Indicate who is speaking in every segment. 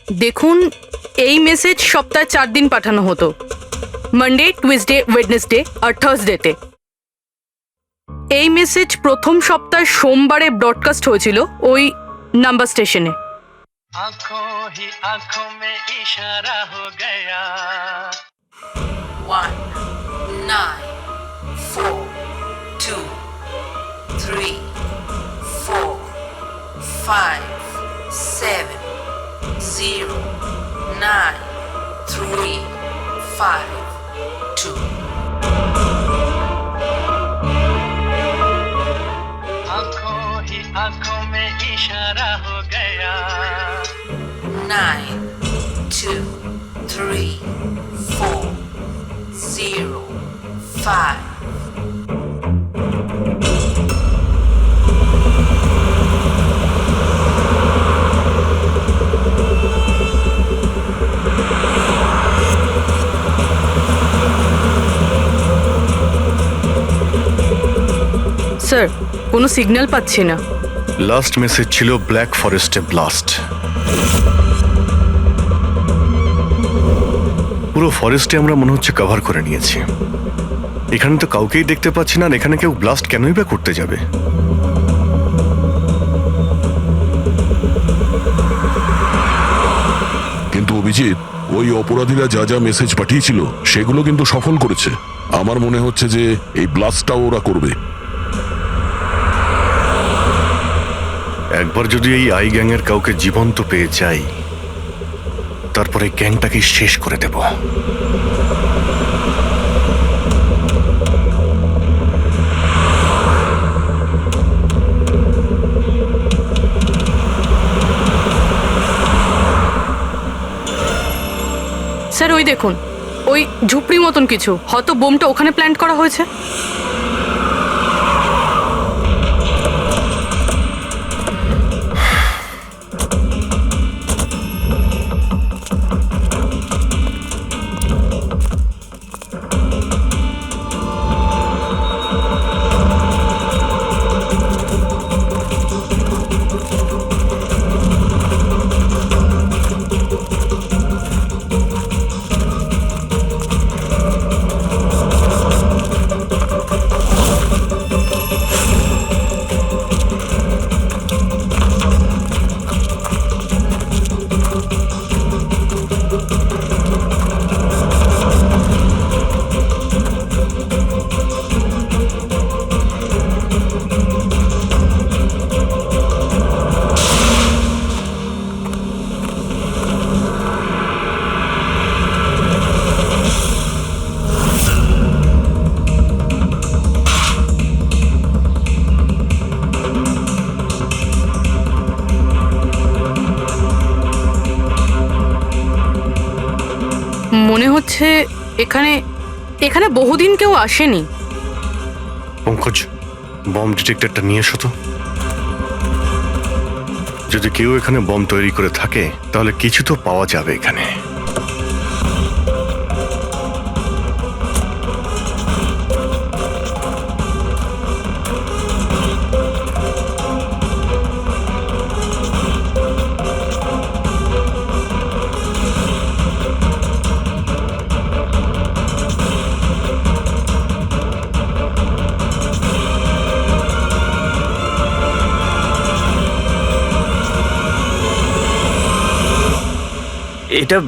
Speaker 1: দেখুন, এই মেসেজ সপ্তাহে 4 দিন পাঠানো হতো, মানডে, টুইসডে, ওয়েডনেসডে আর থার্সডেতে। এই মেসেজ প্রথম সপ্তাহে সোমবারে ব্রডকাস্ট হয়েছিল ওই নাম্বার স্টেশনে।
Speaker 2: आंखों ही आंखों में इशारा हो गया
Speaker 3: 1 9 4 2 3 4 5 7 0 9 3 5 2
Speaker 2: आंखों ही आंखों में इशारा हो गया
Speaker 3: 9 2 3 4 0 5
Speaker 1: স্যার, কোনো সিগন্যাল পাচ্ছি না।
Speaker 4: লাস্ট মেসেজ ছিল ব্ল্যাক ফরেস্টে ব্লাস্ট। পুরো ফরেস্টে আমরা মনে হচ্ছে কভার করে নিয়েছি। এখানে তো কাউকেই দেখতে পাচ্ছি না, আর এখানে কেউ ব্লাস্ট কেনই বা করতে যাবে?
Speaker 5: কিন্তু অভিজিৎ, ওই অপরাধীরা যা যা মেসেজ পাঠিয়েছিল সেগুলো কিন্তু সফল করেছে। আমার মনে হচ্ছে যে এই ব্লাস্টটাও ওরা করবে।
Speaker 4: একবার যদি এই আই গ্যাংয়ের কাউকে জীবন্ত পেয়ে যাই, তারপরে গ্যাংটাকে শেষ করে দেব।
Speaker 1: স্যার, ওই দেখুন, ওই ঝুপড়ি মতন কিছু, হয়তো বোমটা ওখানে প্ল্যান্ট করা হয়েছে। মনে হচ্ছে এখানে এখানে বহুদিন কেউ আসেনি।
Speaker 4: পঙ্কজ, বম ডিটেক্টরটা নিয়ে এসো তো। যদি কেউ এখানে বম তৈরি করে থাকে তাহলে কিছু তো পাওয়া যাবে এখানে।
Speaker 6: এটা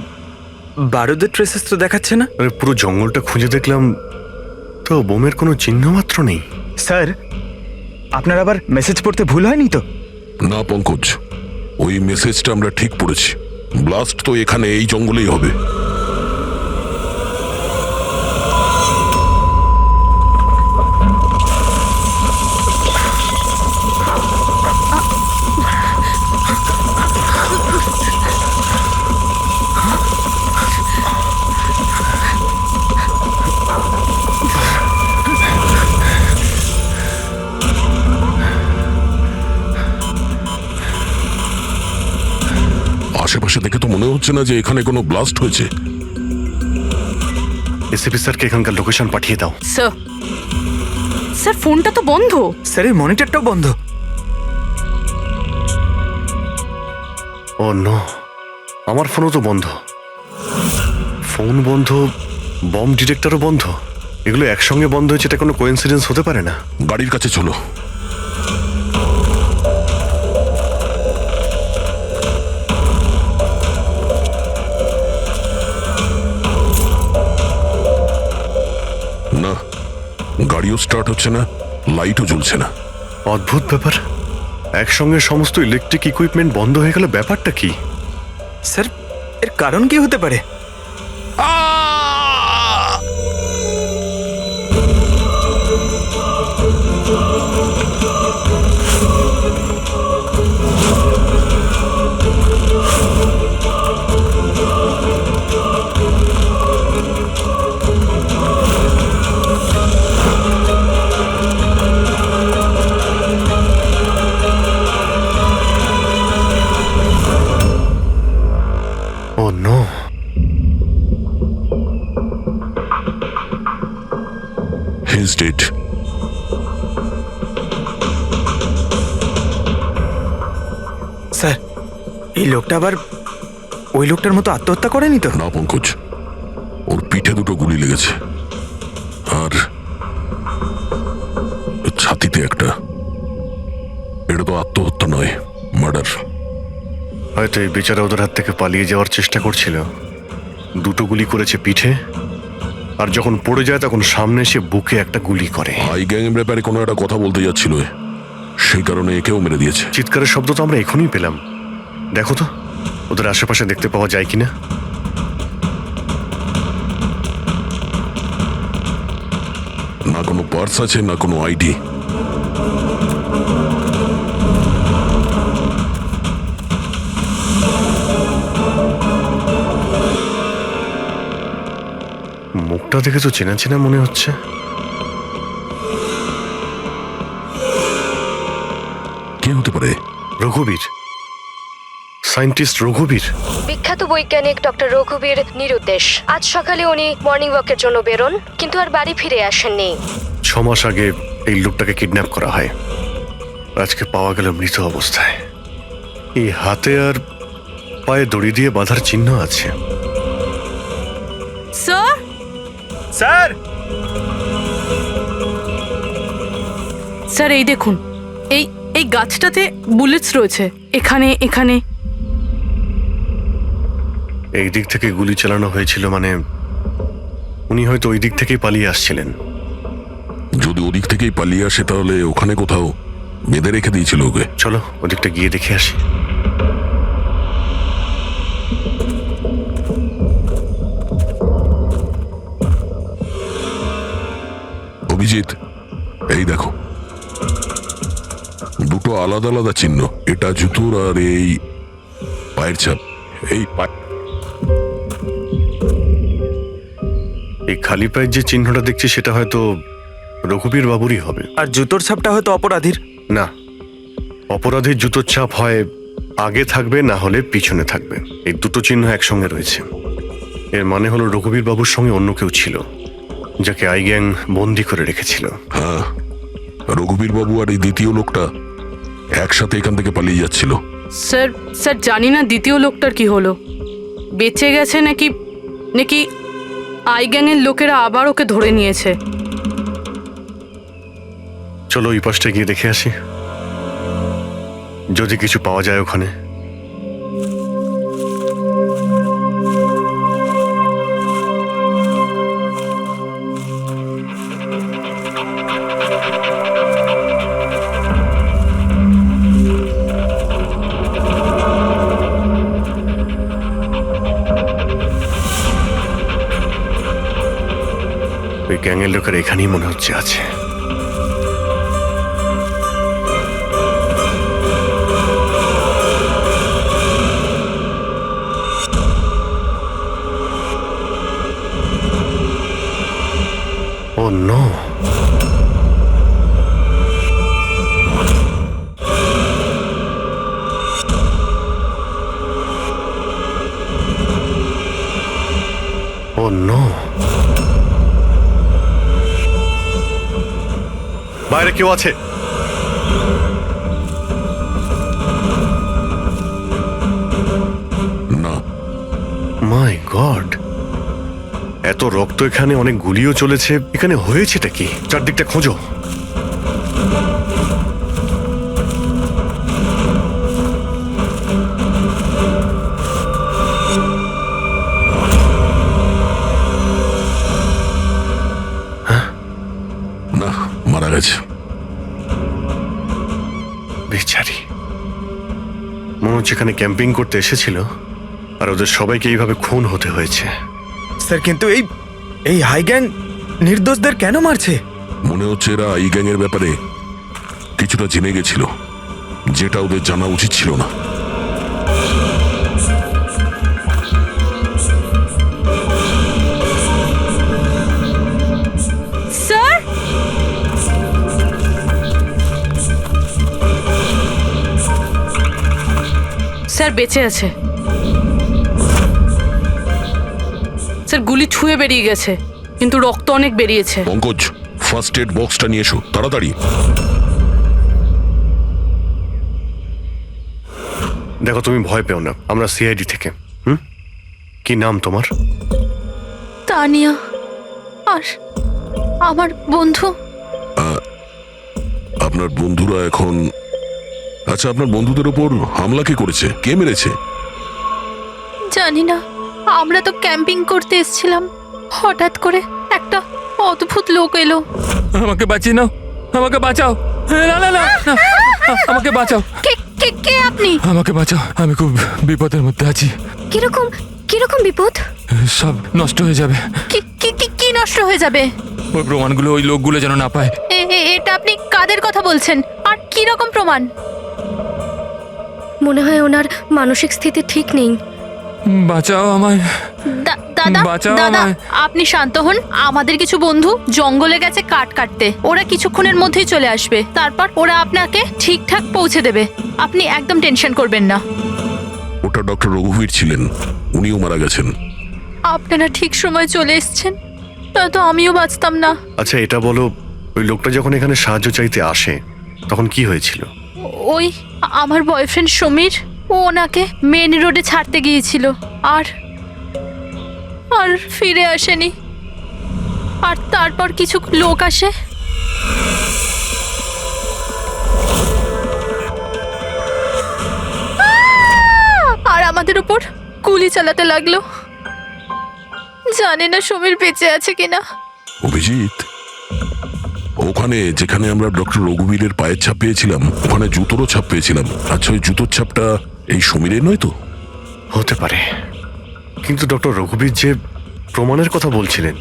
Speaker 6: বারুদের ট্রেসেস তো দেখাচ্ছে না।
Speaker 4: আরে পুরো জঙ্গলটা খুঁজে দেখলাম, তো বোমের কোনো চিহ্ন মাত্র নেই।
Speaker 6: স্যার, আপনার আবার মেসেজ পড়তে ভুল হয়নি তো?
Speaker 5: না পঙ্কজ, ওই মেসেজটা আমরা ঠিক পড়েছি। ব্লাস্ট তো এখানে এই জঙ্গলেই হবে। আশেপাশে দেখে তো মনে হচ্ছে না যে এখানে কোনো ব্লাস্ট হয়েছে।
Speaker 4: এসিপি স্যারকে এখানকার লোকেশন পাঠিয়ে দাও।
Speaker 1: স্যার, স্যার ফোনটা তো বন্ধ।
Speaker 6: স্যারের মনিটরটাও বন্ধ।
Speaker 4: ও নো, আমার ফোনও তো বন্ধ। ফোন বন্ধ, বম ডিটেক্টরও বন্ধ। এগুলো একসঙ্গে বন্ধ হয়েছে, এটা কোনো কোইন্সিডেন্স হতে পারে না।
Speaker 5: গাড়ির কাছে চলো। না, গাড়িও স্টার্ট হচ্ছে না, লাইটও জ্বলছে না।
Speaker 4: অদ্ভুত ব্যাপার, একসঙ্গে সমস্ত ইলেকট্রিক ইকুইপমেন্ট বন্ধ হয়ে গেল, ব্যাপারটা কি?
Speaker 6: স্যার, এর কারণ কি হতে পারে?
Speaker 4: ও নো,
Speaker 5: He's dead.
Speaker 6: স্যার, এই লোকটা আবার ওই লোকটার মতো আত্মহত্যা করেনি তো?
Speaker 5: না পঙ্কজ, ওর পিঠে দুটো গুলি লেগেছে আর ছাতিতে একটা। এটা তো আত্মহত্যা নয়, মার্ডার।
Speaker 4: হয়তো এই বেচারা ওদের হাত থেকে পালিয়ে যাওয়ার চেষ্টা করছিল। দুটো গুলি করেছে পিঠে, আর যখন পড়ে যায় তখন সামনে এসে বুকে একটা গুলি করে।
Speaker 5: আই গ্যাং এর ব্যাপারে কোনো একটা কথা বলতে যাচ্ছিল, সেই কারণে একেও মেরে দিয়েছে।
Speaker 4: চিৎকারের শব্দ তো আমরা এখনই পেলাম। দেখো তো ওদের আশেপাশে দেখতে পাওয়া যায় কিনা।
Speaker 5: না কোনো পার্স আছে, না কোনো আইডি।
Speaker 4: মুখটা দেখে তো চেনা চেনা মনে হচ্ছে।
Speaker 5: কে হতে পারে?
Speaker 4: রঘুবীর, সায়েন্টিস্ট রঘুবীর।
Speaker 7: বিখ্যাত বৈজ্ঞানিক ডক্টর রঘুবীর নিরুদ্দেশ। আজ সকালে উনি মর্নিং ওয়াকের জন্য বেরোন, কিন্তু আর বাড়ি ফিরে আসেননি।
Speaker 4: 6 মাস আগে এই লোকটাকে কিডন্যাপ করা হয়, আজকে পাওয়া গেল মৃত অবস্থায়। এই হাতে আর পায়ে দড়ি দিয়ে বাঁধার চিহ্ন আছে।
Speaker 1: স্যার,
Speaker 6: স্যার,
Speaker 1: স্যার এই দেখুন, এই এই গাছটাতে বুলেটস রয়েছে, এখানে এখানে।
Speaker 4: এই দিক থেকে গুলি চালানো হয়েছিল, মানে উনি হয়তো ওই দিক থেকেই পালিয়ে আসছিলেন।
Speaker 5: যদি ওদিক থেকেই পালিয়ে আসে তাহলে ওখানে কোথাও বেঁধে রেখে দিয়েছিল ওকে।
Speaker 4: চলো ওদিকটা গিয়ে দেখে আসি।
Speaker 5: অভিজিৎ, এই দেখো, দুটো আলাদা আলাদা চিহ্ন। এটা জুতোর আর এই পায়ের ছাপ। এই
Speaker 4: এই খালি পায়ের যে চিহ্নটা দেখছি সেটা হয়তো রঘুবীর বাবুরই হবে।
Speaker 6: আর জুতোর ছাপটা হয়তো অপরাধীর।
Speaker 4: না, অপরাধীর জুতোর ছাপ হয় আগে থাকবে, না হলে পিছনে থাকবে। এই দুটো চিহ্ন একসঙ্গে রয়েছে। এর মানে হলো রঘুবীর বাবুর সঙ্গে অন্য কেউ ছিল, যাকে আই গ্যাং বন্দি করে রেখেছিল।
Speaker 5: হ্যাঁ, রঘুবীর বাবু আর এই দ্বিতীয় লোকটা একসাথে এখান থেকে পালিয়ে যাচ্ছিল।
Speaker 1: স্যার, স্যার জানি না দ্বিতীয় লোকটার কি হলো, বেঁচে গেছে নাকি নাকি আই গ্যাংয়ের লোকেরা আবার ওকে ধরে নিয়েছে।
Speaker 4: চলো ওই পাশটা গিয়ে দেখে আসি, যদি কিছু পাওয়া যায় ওখানে। ওই গ্যাংয়ের লোকের এখানেই মনে হচ্ছে আছে। Oh no! Oh no! বাইরে কেউ আছে?
Speaker 5: না,
Speaker 4: রক্ত এখানে, অনেক গুলিও চলেছে। এখানে হয়েছেটা কি? চারদিকটা খোঁজো।
Speaker 5: না, মারা গেছে।
Speaker 4: বেচারি, মনে হচ্ছে এখানে ক্যাম্পিং করতে এসেছিল আর ওদের সবাইকে এইভাবে খুন হতে হয়েছে।
Speaker 6: স্যার কিন্তু এই হাই গ্যাং নির্দোষদের কেন মারছে?
Speaker 5: মনে হচ্ছে এরা এই গ্যাংয়ের ব্যাপারে কিছুটা জেনে গেছিল, যেটা ওদের জানা উচিত ছিল না।
Speaker 1: স্যার, স্যার বেঁচে আছে। স্যার গুলি ছুঁয়ে বেরিয়ে গেছে, কিন্তু রক্ত অনেক বেরিয়েছে।
Speaker 5: পঙ্কজ, ফার্স্ট এড বক্সটা নিয়ে এসো তাড়াতাড়ি।
Speaker 4: দেখো, তুমি ভয় পেও না, আমরা সিআইডি থেকে। কি নাম তোমার?
Speaker 8: তানিয়া। আর আমার বন্ধু।
Speaker 5: আপনার বন্ধুরা এখন... আচ্ছা, আপনার বন্ধুদের উপর হামলা কে করেছে? কে মেরেছে?
Speaker 8: জানি না, আমরা তো ক্যাম্পিং করতে এসেছিলাম, হঠাৎ করে একটা অদ্ভুত লোক এলো।
Speaker 9: আমাকে বাঁচিয়ে নাও, আমাকে বাঁচাও। না না না না, আমাকে বাঁচাও।
Speaker 8: কে কে কে আপনি?
Speaker 9: আমাকে বাঁচাও, আমি খুব বিপদের মধ্যে আছি।
Speaker 7: কিরকম কিরকম বিপদ?
Speaker 9: সব নষ্ট হয়ে যাবে।
Speaker 8: কি কি কি কি নষ্ট হয়ে যাবে?
Speaker 9: ওই প্রমাণগুলো ওই লোকগুলো যেন না পায়।
Speaker 8: এটা আপনি কাদের কথা বলছেন? আর কি রকম প্রমাণ?
Speaker 7: মনে হয় ওনার মানসিক স্থিতি ঠিক নেই।
Speaker 9: বাঁচাও আমায়,
Speaker 8: দাদা
Speaker 9: বাঁচাও
Speaker 8: দাদা,
Speaker 9: আমায়।
Speaker 8: আপনি শান্ত হন। আমাদের কিছু বন্ধু জঙ্গলে গেছে কাঠ কাটতে, ওরা কিছুক্ষণের মধ্যেই চলে আসবে। তারপর ওরা আপনাকে ঠিকঠাক পৌঁছে দেবে, আপনি একদম টেনশন করবেন না।
Speaker 5: ওটা ডক্টর রঘুবীর ছিলেন, উনিও মারা গেছেন।
Speaker 8: আপনারা ঠিক সময় চলে এসেছেন, নয়তো আমিও বাঁচতাম না।
Speaker 4: আচ্ছা এটা বলো, ওই লোকটা যখন এখানে সাহায্য চাইতে আসে তখন কি হয়েছিল?
Speaker 8: ওই আমার বয়ফ্রেন্ড সমীর, ও ওনাকে মেন রোডে ছাড়তে গিয়েছিল, আর আর ফিরে আসেনি। আর তারপর কিছু লোক আসে, আর আমাদের উপর গুলি চালাতে লাগলো। জানি না সমীর বেঁচে আছে কিনা।
Speaker 5: অভিজিৎ, ওখানে যেখানে আমরা ডক্টর রঘুবীরের পায়ের ছাপ পেয়েছিলাম, ওখানে জুতোরও ছাপ পেয়েছিলাম। আচ্ছা, ওই জুতোর ছাপটা এই সমীরের নয় তো?
Speaker 4: হতে পারে, কিন্তু ডক্টর রঘুবীর যে প্রমাণের কথা বলছিলেন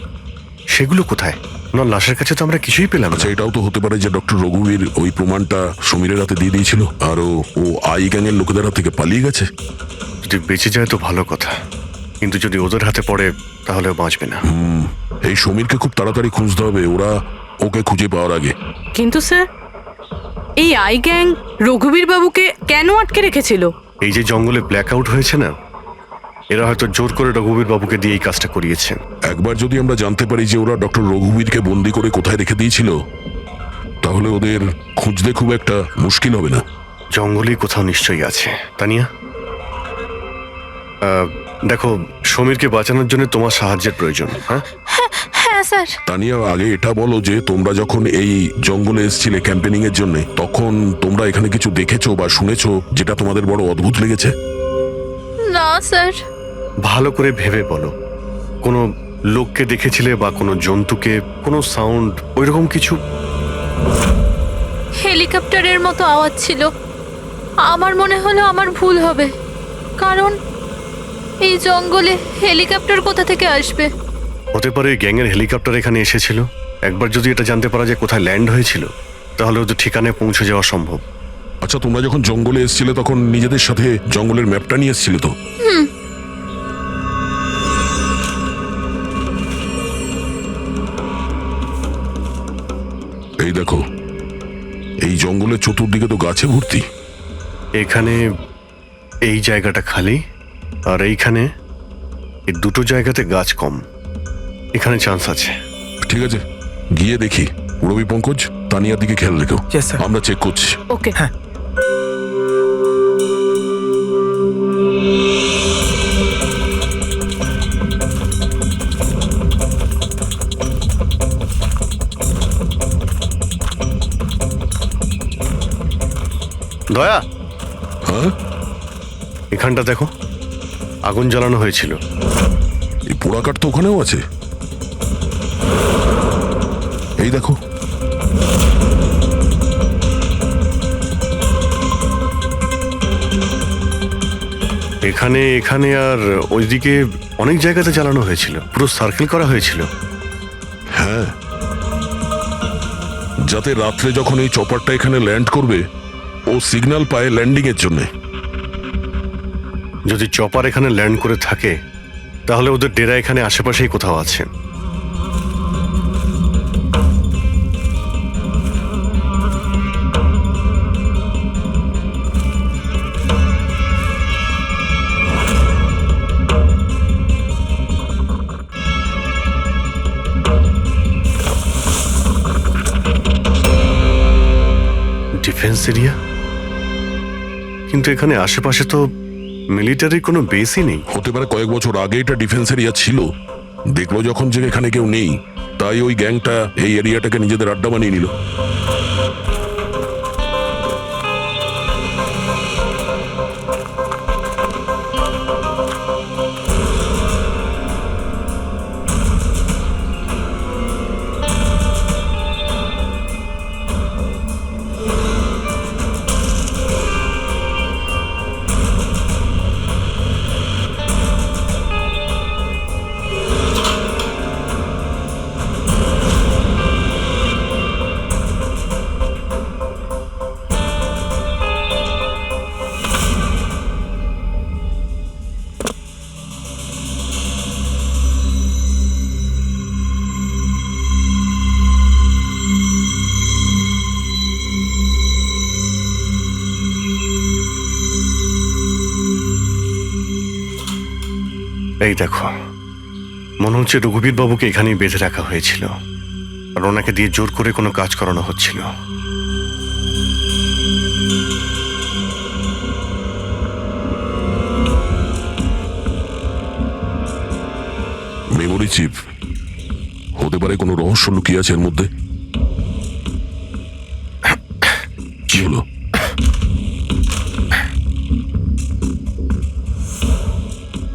Speaker 4: সেগুলো কোথায়? ওনার লাশের কাছে তো আমরা কিছুই পেলাম না।
Speaker 5: আচ্ছা, এটাও তো হতে পারে যে ডক্টর রঘুবীর ওই প্রমাণটা সমীরের হাতে দিয়ে দিয়েছিল, আর ও আই গ্যাংয়ের লোকেদের হাত থেকে পালিয়ে গেছে।
Speaker 4: যদি বেঁচে যায় তো ভালো কথা, কিন্তু যদি ওদের হাতে পড়ে তাহলে বাঁচবে না।
Speaker 5: এই সমীরকে খুব তাড়াতাড়ি খুঁজতে হবে, ওরা ওকে খুঁজে পাওয়ার আগে।
Speaker 1: কিন্তু স্যার, এই আই গ্যাং রঘুবীর বাবুকে কেন আটকে রেখেছিল?
Speaker 4: এই যে জঙ্গলে ব্ল্যাক আউট হয়েছে না, এরা হয়তো জোর করে রঘুবীর বাবুকে দিয়ে এই কাজটা করিয়েছে।
Speaker 5: একবার যদি আমরা জানতে পারি যে ওরা ডক্টর রঘুবীরকে বন্দি করে কোথায় রেখে দিয়েছিল, তাহলে ওদের খুঁজতে খুব একটা মুশকিল হবে না।
Speaker 4: জঙ্গলেই কোথাও নিশ্চয়ই আছে। তানিয়া, দেখো, সমীরকে বাঁচানোর জন্য তোমার সাহায্যের প্রয়োজন। হ্যাঁ
Speaker 8: হ্যাঁ স্যার।
Speaker 5: তানিয়া, আগে এটা বলো যে তোমরা যখন এই জঙ্গলে এসেছিলে ক্যাম্পেনিং এর জন্য, তখন তোমরা এখানে কিছু দেখেছো বা শুনেছো যেটা তোমাদের বড় অদ্ভুত লেগেছে?
Speaker 8: না স্যার।
Speaker 4: ভালো করে ভেবে বলো, কোনো লোককে দেখেছিলে বা কোনো জন্তুকে, কোনো সাউন্ড, ওইরকম কিছু?
Speaker 8: হেলিকপ্টারের মতো আওয়াজ ছিল। আমার মনে হলো আমার ভুল হবে, কারণ এই জঙ্গলে হেলিকপ্টার কোথা থেকে আসবে?
Speaker 4: হতে পারে গ্যাংয়ের হেলিকপ্টার এখানে এসেছিল। একবার যদি এটা জানতে পারা যায় কোথায় ল্যান্ড হয়েছিল, তাহলে ওদের ঠিকানায় পৌঁছে যাওয়া সম্ভব।
Speaker 5: আচ্ছা, তোমরা যখন জঙ্গলে এসেছিলে তখন নিজেদের সাথে জঙ্গলের ম্যাপটা নিয়ে এসেছিলে তো? এই দেখো, এই জঙ্গলের চতুর্দিকে তো গাছে ভর্তি।
Speaker 4: এখানে এই জায়গাটা খালি, আর এইখানে এই দুটো জায়গাতে গাছ কম। এখানে চান্স আছে।
Speaker 5: ঠিক আছে, গিয়ে দেখি। রবি, পঙ্কজ, তানিয়ার দিকে খেয়াল রেখো।
Speaker 6: Yes, sir.
Speaker 5: আমরা চেক করছি।
Speaker 1: ওকে।
Speaker 6: হ্যাঁ।
Speaker 4: দয়া,
Speaker 5: হ্যাঁ,
Speaker 4: এখানটা দেখো, আগুন জ্বালানো হয়েছিল।
Speaker 5: এই পোড়াকাঠ তো ওখানেও আছে। এই দেখো,
Speaker 4: এখানে এখানে আর ওইদিকে অনেক জায়গাতে জ্বালানো হয়েছিল, পুরো সার্কেল করা হয়েছিল।
Speaker 5: হ্যাঁ, যাতে রাত্রে যখন এই চপারটা এখানে ল্যান্ড করবে ও সিগন্যাল পায় ল্যান্ডিং এর জন্য।
Speaker 4: যদি চপার এখানে ল্যান্ড করে থাকে তাহলে ওদের ডেরা এখানে আশেপাশেই কোথাও আছে। ডিফেন্স এরিয়া, কিন্তু এখানে আশেপাশে তো মিলিটারির কোনো বেসই নেই।
Speaker 5: হতে পারে কয়েক বছর আগে এটা ডিফেন্স এরিয়া ছিল, দেখলো যখন যে এখানে কেউ নেই, তাই ওই গ্যাংটা এই এরিয়াটাকে নিজেদের আড্ডা বানিয়ে নিল।
Speaker 4: এই দেখো, মনে হচ্ছে রঘুবীর বাবুকে এখানেই বেঁধে রাখা হয়েছিল আর ওনাকে দিয়ে জোর করে কোনো কাজ করানো হচ্ছিল।
Speaker 5: মেমোরি চিপ, হতে পারে কোনো রহস্য লুকিয়ে আছে এর মধ্যে। কি হলো?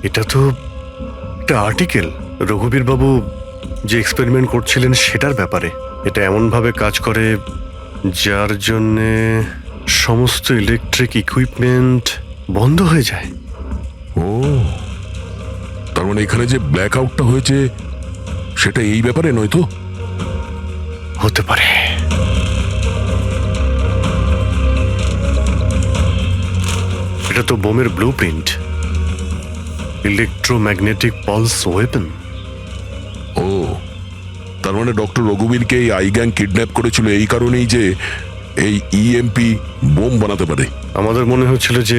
Speaker 4: এটা তো একটা আর্টিকেল, রঘুবীর বাবু যে এক্সপেরিমেন্ট করছিলেন সেটার ব্যাপারে। এটা এমনভাবে কাজ করে যার জন্যে সমস্ত ইলেকট্রিক ইকুইপমেন্ট বন্ধ হয়ে যায়।
Speaker 5: ও, তার মানে এখানে যে ব্ল্যাক আউটটা হয়েছে সেটা এই ব্যাপারে নয় তো?
Speaker 4: হতে পারে। এটা তো বোমের blueprint, electromagnetic pulse weapon.
Speaker 5: ও, তার মানে ডক্টর রঘুবীরকে এই আই গ্যাং কিডন্যাপ করেছিল এই কারণেই যে এই ইএমপি বোম বানাতে পারে।
Speaker 4: আমাদের মনে হচ্ছিল যে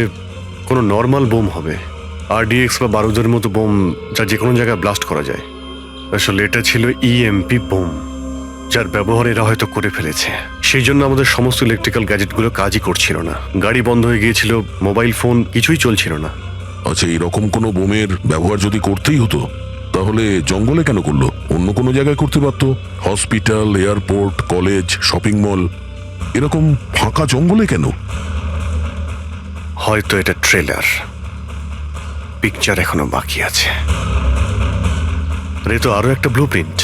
Speaker 4: কোনো নর্মাল বোম হবে, আরডিএক্স বা বারুদের মতো বোম যা যে কোনো জায়গায় ব্লাস্ট করা যায়। আসলে এটা ছিল ইএমপি বোম, যার ব্যবহার এরা হয়তো করে ফেলেছে। সেই জন্য আমাদের সমস্ত ইলেকট্রিক্যাল গ্যাজেটগুলো কাজই করছিল না, গাড়ি বন্ধ হয়ে গিয়েছিল, মোবাইল ফোন কিছুই চলছিল না।
Speaker 5: আচ্ছা, এইরকম কোনো বোমের ব্যবহার যদি করতেই হতো তাহলে জঙ্গলে কেন করলো? অন্য কোনো জায়গায় করতে পারতো, hospital, airport, college, shopping mall, এরকম ফাঁকা জঙ্গলে কেন?
Speaker 4: হয়তো এটা ট্রেলার, পিকচার এখনো বাকি আছে। আর এ তো আরো একটা ব্লু প্রিন্ট,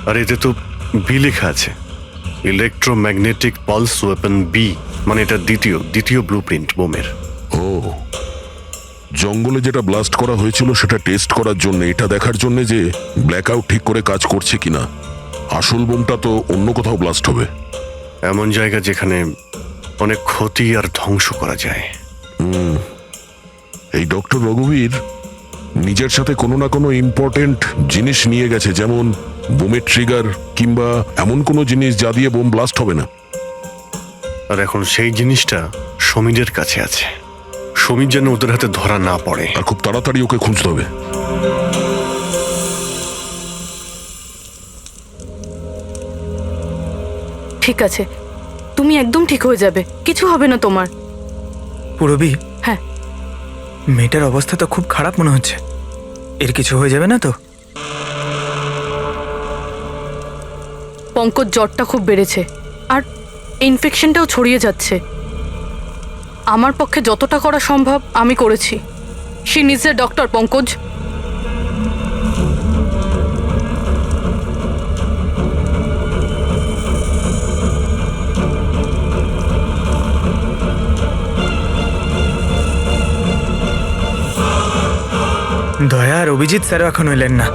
Speaker 4: আর এতে তো বি লেখা আছে, ইলেকট্রোম্যাগনেটিক পালস ওয়েপন বি, মানে এটা দ্বিতীয় ব্লু প্রিন্ট বোমের।
Speaker 5: ও, জঙ্গলে যেটা ব্লাস্ট করা হয়েছিল সেটা টেস্ট করার জন্য, এটা দেখার জন্য যে ব্ল্যাক আউট ঠিক করে কাজ করছে কিনা। আসল বোমটা তো অন্য কোথাও ব্লাস্ট হবে।
Speaker 4: এমন জায়গা যেখানে অনেক ক্ষতি আর ধ্বংস করা যায়।
Speaker 5: এই ডক্টর রঘুবীর নিজের সাথে কোনো না কোনো ইম্পর্টেন্ট জিনিস নিয়ে গেছে, যেমন বোমের ট্রিগার কিংবা এমন কোনো জিনিস যা দিয়ে বোম ব্লাস্ট হবে না।
Speaker 4: আর এখন সেই জিনিসটা সমীরের কাছে আছে। সমীর যেন ওদের হাতে ধরা না পড়ে।
Speaker 5: আর খুব তাড়াতাড়ি ওকে খুঁজতে হবে।
Speaker 1: ঠিক আছে, তুমি একদম ঠিক হয়ে যাবে, কিছু হবে না তোমার।
Speaker 6: পুরবি,
Speaker 1: হ্যাঁ,
Speaker 6: মেয়েটার অবস্থা তো খুব খারাপ মনে হচ্ছে। এর কিছু হয়ে যাবে না তো?
Speaker 1: পঙ্কজ জ্বরটা খুব বেড়েছে, আর ইনফেকশনটাও ছড়িয়ে যাচ্ছে। আমার পক্ষে যতটা করা সম্ভব আমি করেছি। She needs a doctor, Pankaj.
Speaker 6: দয়া আর অভিজিৎ স্যারও এখন এলেন না।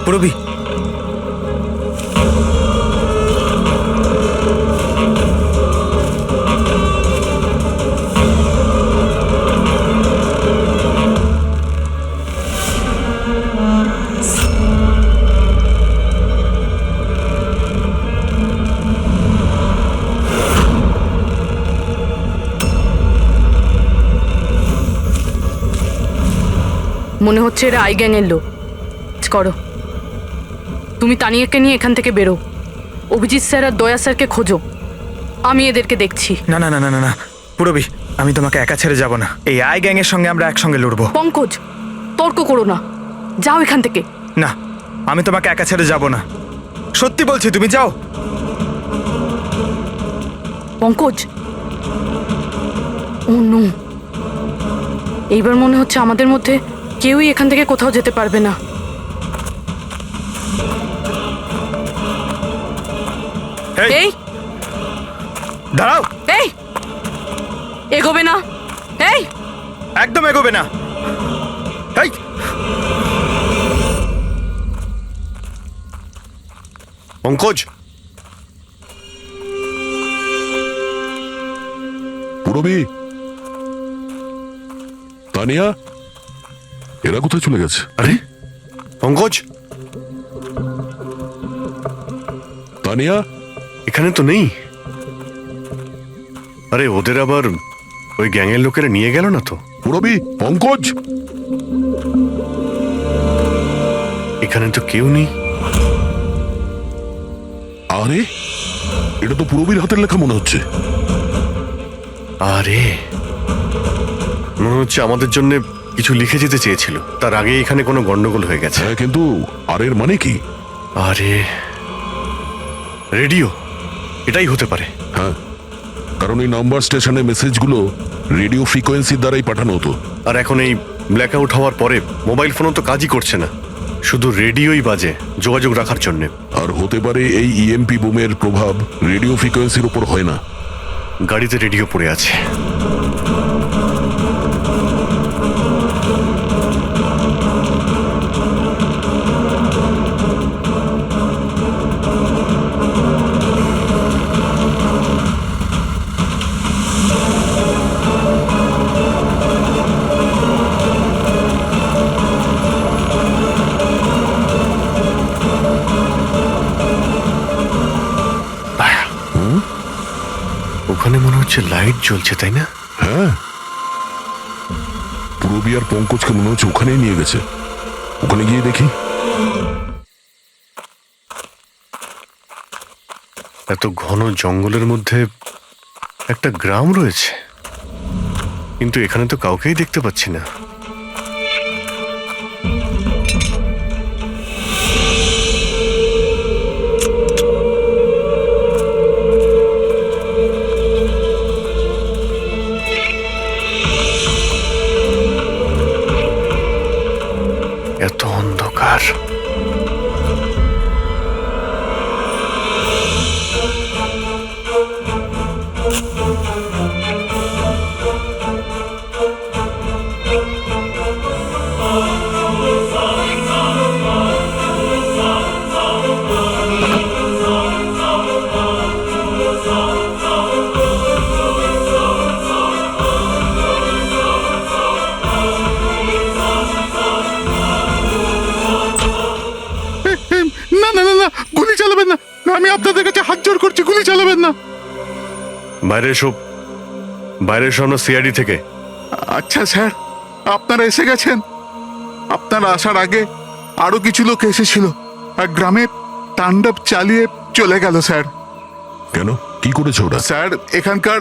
Speaker 6: পুরবি,
Speaker 1: মনে হচ্ছে এরা আই গ্যাংয়ের লোক। করো, তুমি তানিয়াকে নিয়ে এখান থেকে বেরো। অভিজিৎ স্যার আর দয়া স্যারকে খোঁজো, আমি এদেরকে দেখছি।
Speaker 6: না না না না না না পুরবি, আমি তোমাকে একা ছেড়ে যাব না। এই আই গ্যাংয়ের সঙ্গে আমরা একসঙ্গে লড়বো।
Speaker 1: পঙ্কজ, তর্ক করো না, যাও এখান থেকে।
Speaker 6: না, আমি তোমাকে একা ছেড়ে যাব না। সত্যি বলছি, তুমি যাও।
Speaker 1: পঙ্কজ, ও নো, এইবার মনে হচ্ছে আমাদের মধ্যে কেউই এখান থেকে কোথাও যেতে পারবে না। এই
Speaker 6: দাঁড়াও,
Speaker 1: এই এগোবে না, এই
Speaker 6: একদম এগোবে না। এই
Speaker 4: পঙ্কজ,
Speaker 5: পুরবি, তানিয়া, এরা কোথায় চলে গেছে?
Speaker 4: আরে পঙ্কজ,
Speaker 5: তানিয়া,
Speaker 4: এখানে তো নেই। আরে ওদের আবার ওই গ্যাংয়ের লোকেরা নিয়ে গেল না তো?
Speaker 5: পুরবি, পঙ্কজ,
Speaker 4: এখানে তো কেউ নেই।
Speaker 5: আরে এটা তো পুরবির হাতের লেখা মনে হচ্ছে।
Speaker 4: আরে মনে হচ্ছে আমাদের জন্য কিছু লিখে যেতে চেয়েছিল, তার আগে এখানে কোনো গন্ডগোল হয়ে গেছে।
Speaker 5: হ্যাঁ, কিন্তু আর এর মানে কি?
Speaker 4: আরে রেডিও, এটাই হতে পারে।
Speaker 5: হ্যাঁ, কারণ এই নাম্বার স্টেশনে মেসেজগুলো রেডিও ফ্রিকোয়েন্সির দ্বারাই পাঠানো হতো।
Speaker 4: আর এখন এই ব্ল্যাক আউট হওয়ার পরে মোবাইল ফোনও তো কাজই করছে না, শুধু রেডিওই বাজে যোগাযোগ রাখার জন্য।
Speaker 5: আর হতে পারে এই ইএমপি বুমের প্রভাব রেডিও ফ্রিকোয়েন্সির উপর হয় না।
Speaker 4: গাড়িতে রেডিও পড়ে আছে। ওখানে মনে হচ্ছে লাইট জ্বলছে, তাই না?
Speaker 5: হ্যাঁ, পুরবি আর পঙ্কজকে মনে হচ্ছে ওখানেই নিয়ে গেছে। ওখানে গিয়ে দেখি।
Speaker 4: এত ঘন জঙ্গলের মধ্যে একটা গ্রাম রয়েছে, কিন্তু এখানে তো কাউকেই দেখতে পাচ্ছি না। এত অন্ধকার।
Speaker 10: না না না না, গুলি চালাবেন না। আমি আপনাদের কাছে হাত জোড় করছি, গুলি চালাবেন না।
Speaker 4: বাইরে এসো, বাইরে এসো, আমরা সিআইডি থেকে।
Speaker 10: আচ্ছা স্যার, আপনারা এসে গেছেন। আপনারা আসার আগে আরো কিছু লোক এসেছিল আর গ্রামে তাণ্ডব চালিয়ে চলে গেল স্যার।
Speaker 5: কেন, কি করেছে ওরা?
Speaker 10: স্যার, এখানকার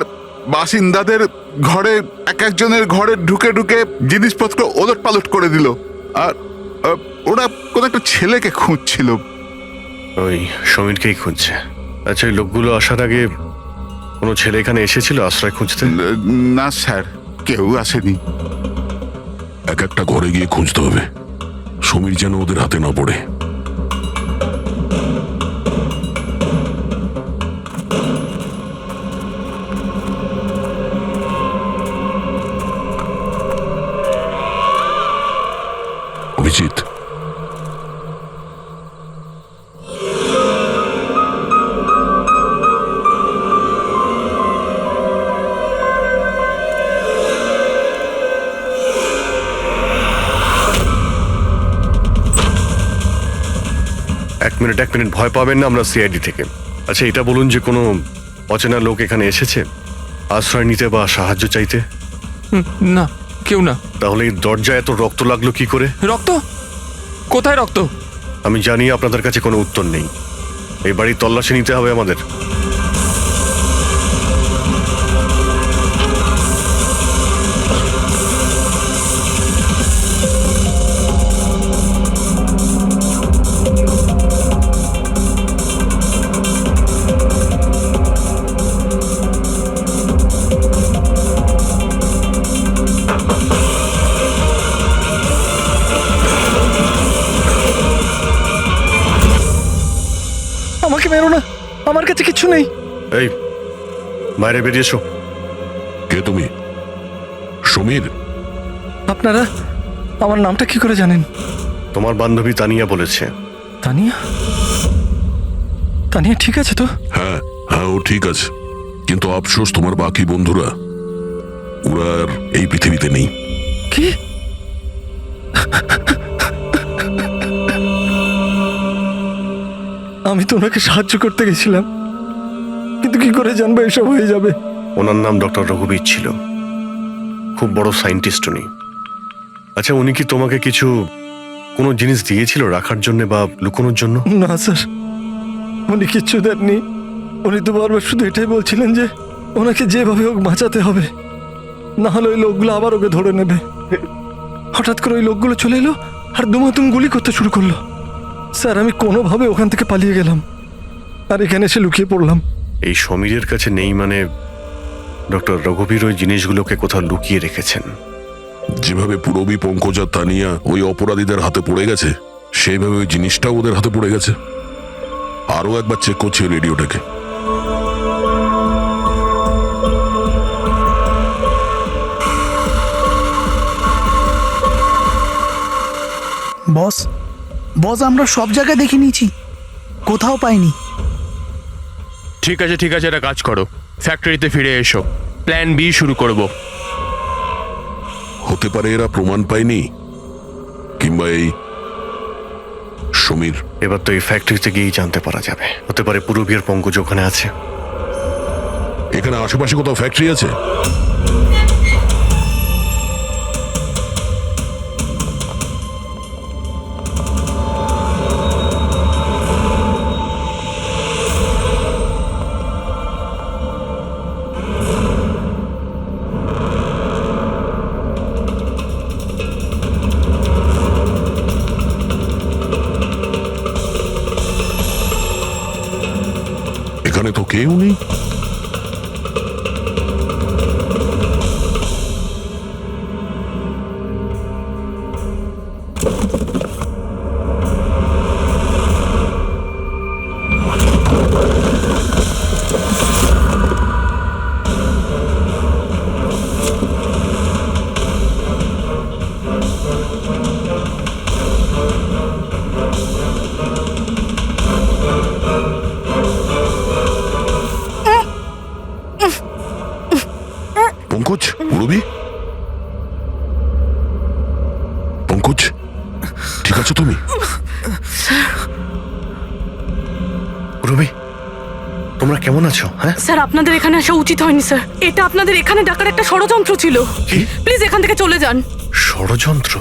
Speaker 10: বাসিন্দাদের ঘরে এক একজনের ঘরে ঢুকে ঢুকে জিনিসপত্র ওলট পালট করে দিল। আর ওরা কোন একটা ছেলেকে খুঁজছিল।
Speaker 4: ওই সমীরকেই খুঁজছে। আচ্ছা, এই লোকগুলো আসার আগে কোনো ছেলে এখানে এসেছিল আশ্রয় খুঁজতে?
Speaker 10: না স্যার, কেউ আসেনি।
Speaker 5: এক একটা ঘরে গিয়ে খুঁজতে হবে, সমীর যেন ওদের হাতে না পড়ে। অভিজিৎ,
Speaker 4: এক মিনিট ভয় পাবেন না, আমরা সিআইডি থেকে। আচ্ছা, এটা বলুন যে কোনো অচেনা লোক এখানে এসেছে আশ্রয় নিতে বা সাহায্য চাইতে?
Speaker 9: না, কেউ না।
Speaker 4: তাহলে এই দরজায় এত রক্ত লাগলো কি করে?
Speaker 9: রক্ত? কোথায় রক্ত?
Speaker 4: আমি জানি আপনাদের কাছে কোনো উত্তর নেই। এই বাড়ির তল্লাশি নিতে হবে আমাদের।
Speaker 6: আমাকে মেরো না, আমার কাছে কিছু নেই।
Speaker 4: এই, বাইরে বেরিয়ে এসো।
Speaker 5: কে তুমি? সমীর?
Speaker 6: আপনারা আমার নামটা কি করে জানেন?
Speaker 4: তোমার বান্ধবী তানিয়া বলেছে।
Speaker 6: তানিয়া? তানিয়া ঠিক আছে তো?
Speaker 5: হ্যাঁ হ্যাঁ, ও ঠিক আছে, কিন্তু আফসোস তোমার বাকি বন্ধুরা ওরা আর এই পৃথিবীতে নেই।
Speaker 6: কি? আমি তো ওনাকে সাহায্য করতে গেছিলাম, কিন্তু কি করে জানবো এসব হয়ে যাবে?
Speaker 4: ওনার নাম ডক্টর রঘুবীর ছিল, খুব বড় সায়েন্টিস্ট উনি। আচ্ছা, উনি কি তোমাকে কিছু কোনো জিনিস দিয়েছিল রাখার জন্য বা লুকোনোর জন্য?
Speaker 6: না স্যার, উনি কিচ্ছু দেননি। উনি তো বারবার শুধু এটাই বলছিলেন যে ওনাকে যেভাবে হোক বাঁচাতে হবে, না হলে ওই লোকগুলো আবার ওকে ধরে নেবে। হঠাৎ করে ওই লোকগুলো চলে এলো আর দুমাতুম গুলি করতে শুরু করলো। স্যার, আমি কোনোভাবে ওখান থেকে পালিয়ে গেলাম আর এখানে এসে লুকিয়ে পড়লাম।
Speaker 4: এই সমীরের কাছে নেই মানে ডক্টর রঘুবীর ওই জিনিসগুলোকে কোথাও লুকিয়ে রেখেছেন।
Speaker 5: যেভাবে পুরবী, পঙ্কজ আর তানিয়া ওই অপরাধীদের হাতে পড়ে গেছে, সেইভাবে ওই জিনিসটাও ওদের হাতে পড়ে গেছে। আরও একবার চেক করছে রেডিওটাকে।
Speaker 11: বস, আমরা সব জায়গায় দেখে নিয়েছি, কোথাও পাইনি।
Speaker 9: ঠিক আছে, এটা কাজ করো, ফ্যাক্টরিতে ফিরে এসো, প্ল্যান বি শুরু করব।
Speaker 5: হতে পারে এরা প্রমাণ পায়নি, কিংবা এই সমীর।
Speaker 4: এবার তো এই ফ্যাক্টরিতে গিয়েই জানতে পারা যাবে। হতে পারে পুরবী আর পঙ্কজ ওখানে আছে।
Speaker 5: এখানে আশেপাশে কোথাও ফ্যাক্টরি আছে? এখানে তো কেউ নেই। পঙ্কজ, পুরবী, পঙ্কজ, ঠিক আছো তুমি?
Speaker 4: পুরবী, তোমরা কেমন আছো? হ্যাঁ
Speaker 1: স্যার, আপনাদের এখানে আসা উচিত হয়নি স্যার। এটা আপনাদের এখানে ডাকার একটা ষড়যন্ত্র ছিল।
Speaker 4: কি?
Speaker 1: প্লিজ এখান থেকে চলে যান।
Speaker 4: ষড়যন্ত্র?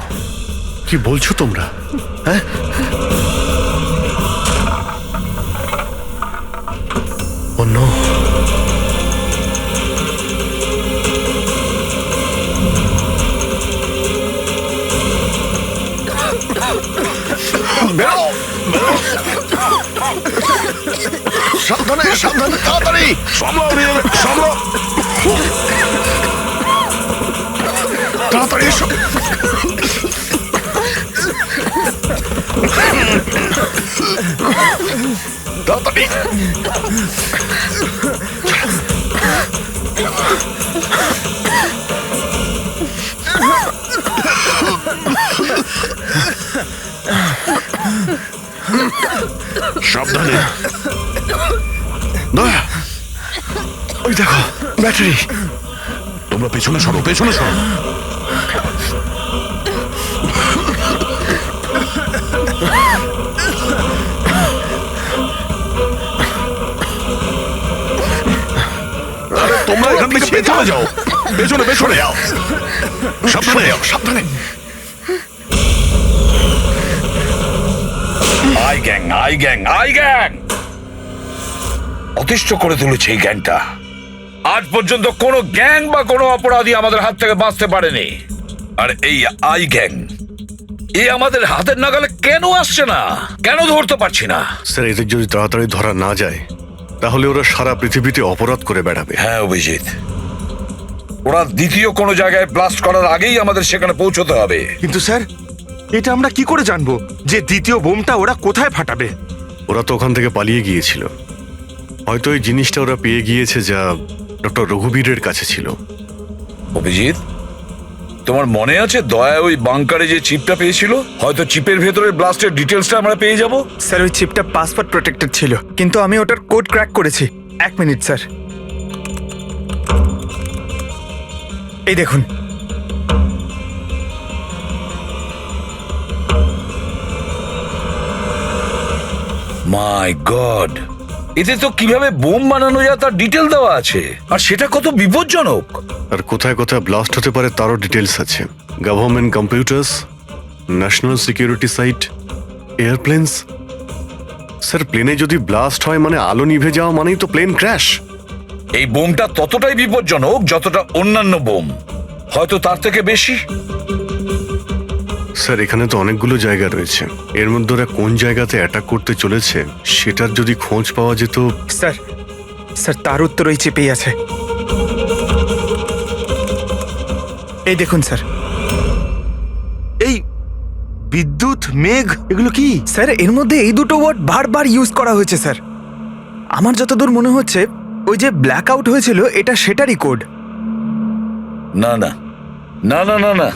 Speaker 4: কি বলছো তোমরা? হ্যাঁ, ও নো। সাবধানে সাবধানে তাড়াতাড়ি
Speaker 5: সামলাও রিয়েল, সামলাও।
Speaker 4: তাড়াতাড়ি এসো। তাড়াতাড়ি।
Speaker 5: সাবধানে।
Speaker 4: দয়া, ওই দেখো ব্যাটারি।
Speaker 5: তোমরা পেছনে সরো, পেছনে সরো। আরে তোমরা এখান থেকে পেছনে যাও, পেছনে পেছনে যাও, সাবধানে যাও, সাবধানে।
Speaker 12: I gang, I gang, I gang অতিষ্ঠ করে তুলেছে এই গ্যাংটা। আজ পর্যন্ত কোনো গ্যাং বা কোনো অপরাধী আমাদের হাত থেকে বাঁচতে পারেনি। আর এই আই গ্যাং এ আমাদের হাতের নাগালে কেন আসছে না, কেন ধরতে পারছি না?
Speaker 4: স্যার, এদের যদি তাড়াতাড়ি ধরা না যায় তাহলে ওরা সারা পৃথিবীতে অপরাধ করে বেড়াবে।
Speaker 12: হ্যাঁ অভিজিৎ, ওরা দ্বিতীয় কোনো জায়গায় ব্লাস্ট করার আগেই আমাদের সেখানে পৌঁছতে হবে।
Speaker 9: কিন্তু স্যার, এটা আমরা কি করে জানবো যে দ্বিতীয় বোমটা ওরা কোথায় ফাটাবে?
Speaker 4: ওরা তো ওখান থেকে পালিয়ে গিয়েছিল। হয়তো এই জিনিসটা ওরা পেয়ে গিয়েছে যা ডক্টর রঘুবীরের কাছে ছিল।
Speaker 12: অভিজিৎ, তোমার মনে আছে দয়া ওই বাংকারে যে চিপটা পেয়েছিল? হয়তো চিপের ভেতরে ব্লাস্টের ডিটেলসটা আমরা পেয়ে যাব।
Speaker 9: স্যার, ওই চিপটা পাসওয়ার্ড প্রোটেক্টেড ছিল, কিন্তু আমি ওটার কোড ক্র্যাক করেছি। 1 মিনিট স্যার, এই দেখুন।
Speaker 12: মাই গড, এতে তো কিভাবে বোম বানানো যায় তার ডিটেল দেওয়া আছে, আর সেটা কত বিপজ্জনক।
Speaker 4: আর কোথায় কোথায় ব্লাস্ট হতে পারে তারও ডিটেলস আছে। Government computers, national security site, airplanes. Sir, প্লেনে যদি ব্লাস্ট হয় মানে আলো নিভে যাওয়া মানেই তো প্লেন ক্র্যাশ।
Speaker 12: এই বোমটা ততটাই বিপজ্জনক যতটা অন্যান্য বোম, হয়তো তার থেকে বেশি।
Speaker 4: স্যার, এখানে তো অনেকগুলো জায়গা রয়েছে। এর মধ্যে ওরা কোন জায়গাতে অ্যাটাক করতে চলেছে সেটার যদি খোঁজ পাওয়া যেত।
Speaker 9: স্যার, স্যার তার উত্তর ওই চিপেই আছে। এই দেখুন স্যার, এই বিদ্যুৎ, মেঘ, এগুলো কি? স্যার, এর মধ্যে এই দুটো ওয়ার্ড বারবার ইউজ করা হয়েছে স্যার। আমার যতদূর মনে হচ্ছে ওই যে ব্ল্যাক আউট হয়েছিল এটা সেটারই কোড।
Speaker 12: না না না না না না,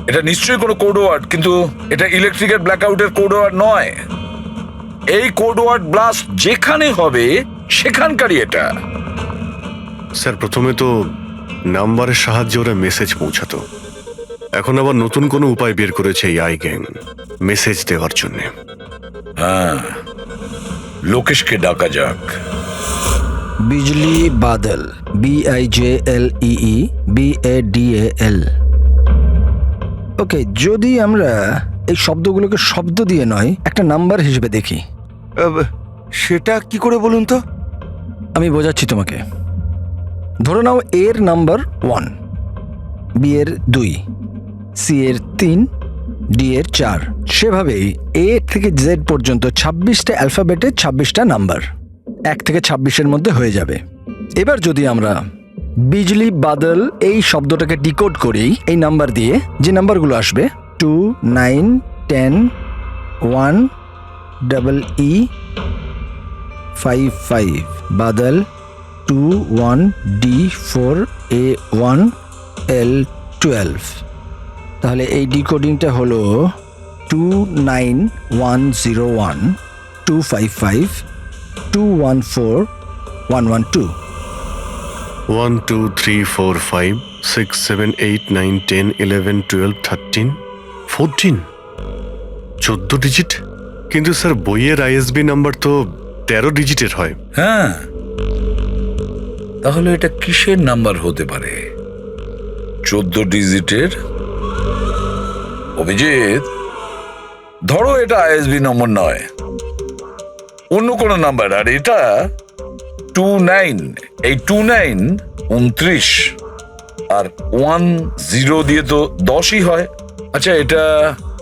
Speaker 12: এটা নিশ্চয়ই কোনো কোড ওয়ার্ড, কিন্তু এটা ইলেকট্রিকের ব্ল্যাকআউটের কোড ওয়ার্ড নয়। এই কোড ওয়ার্ড ব্লাস্ট যেখানে হবে সেখানকারই এটা।
Speaker 4: স্যার, প্রথমে তো নাম্বারের সাহায্যে ওরা মেসেজ পৌঁছাতো। এখন আবার নতুন কোনো উপায় বের করেছে এই আই গ্যাং মেসেজ দেওয়ার জন্য।
Speaker 12: হ্যাঁ, লোকেশকে ডাকা যাক।
Speaker 13: বিজলি বাদল, BIJLEE BADAL। ওকে, যদি আমরা এই শব্দগুলোকে শব্দ দিয়ে নয় একটা নাম্বার হিসেবে দেখি।
Speaker 9: সেটা কি করে বলুন তো?
Speaker 13: আমি বোঝাচ্ছি তোমাকে। ধরে নাও এর নাম্বার 1, বি এর 2, সি এর 3, ডি এর 4। সেভাবেই এ থেকে জেড পর্যন্ত 26টা অ্যালফাবেটের 26টা নাম্বার 1 থেকে 26-এর মধ্যে হয়ে যাবে। এবার যদি আমরা বিজলি বাদল এই শব্দটাকে ডিকোড করি এই নাম্বার দিয়ে, যে নাম্বারগুলো আসবে 2, 9, 10, 1, EE 5, 5, Badal 2, 1, D 4, A 1, L 12। তাহলে এই ডিকোডিংটা হলো 29101 255 214 112।
Speaker 4: 1 2 3 4 5 6 7 8 9 10 11 12 13 14 14 ডিজিট। কিন্তু স্যার, বইয়ের ISB নাম্বার তো 13 ডিজিটের হয়।
Speaker 12: হ্যাঁ, তাহলে এটা কিসের নাম্বার হতে পারে? 14 ডিজিটের? অভিজিৎ, ধরো এটা ISB নম্বর নয়, অন্য কোনো নাম্বার। আর এটা 29, এই 29 29, আর 10 দিয়ে তো 10ই হয়। আচ্ছা, এটা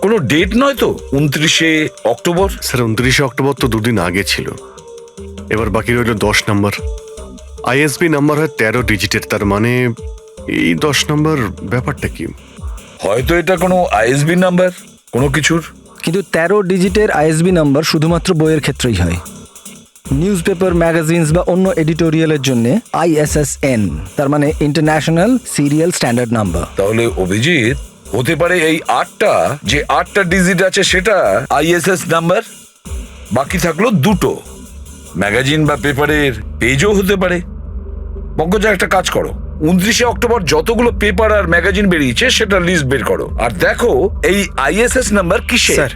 Speaker 12: কোনো ডেট নয় তো? 29শে অক্টোবর?
Speaker 4: স্যার, 29শে অক্টোবর তো দুদিন আগে ছিল। এবার বাকি রইল 10 নম্বর। আইএসবি নাম্বার হয় 13 ডিজিটের, তার মানে এই 10 নম্বর ব্যাপারটা কি?
Speaker 12: হয়তো এটা কোনো আইএসবি নাম্বার কোনো কিছুর।
Speaker 13: কিন্তু 13 ডিজিটের আইএসবি নাম্বার শুধুমাত্র বইয়ের ক্ষেত্রেই হয়। নিউজ পেপার, ম্যাগাজিনস বা অন্য এডিটোরিয়ালের জন্য ISSN, তার মানে ইন্টারন্যাশনাল সিরিয়াল স্ট্যান্ডার্ড নাম্বার।
Speaker 12: তাহলে অভিজিৎ হতে পারে এই 8টা ডিজিট আছে সেটা আইএসএস নাম্বার, বাকি থাকলো 2টো ম্যাগাজিন বা পেপারের পেজও হতে পারে। পঙ্কজা, একটা কাজ করো, 29শে অক্টোবর যতগুলো পেপার আর ম্যাগাজিন বেরিয়েছে সেটা লিস্ট বের করো, আর দেখো এই আইএসএস নাম্বার কিসের।
Speaker 9: স্যার,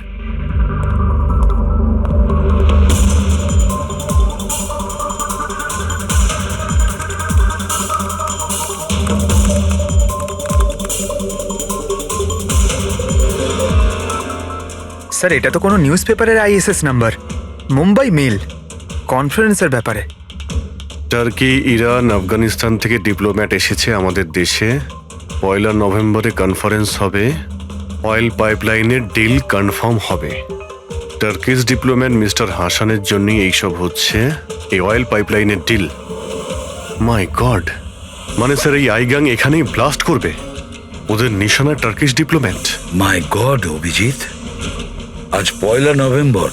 Speaker 9: স্যার এটা তো কোনো নিউজ পেপারের আইএসএস নাম্বার, মুম্বাই মেল কনফারেন্সের ব্যাপারে।
Speaker 4: টার্কি, ইরান, আফগানিস্তান থেকে ডিপ্লোম্যাট এসেছে আমাদের দেশে। 1 নভেম্বরে কনফারেন্স হবে, অয়েল পাইপলাইনের ডিল কনফার্ম হবে। টার্কিশ ডিপ্লোম্যাট মিস্টার হাসানের জন্যই এইসব হচ্ছে, এই অয়েল পাইপলাইনের ডিল। মাই গড, মানে স্যার এই আইগাং এখানেই ব্লাস্ট করবে? ওদের নিশানা টার্কিশ ডিপ্লোম্যাট।
Speaker 12: মাই গড অভিজিৎ, আজ 1 নভেম্বর,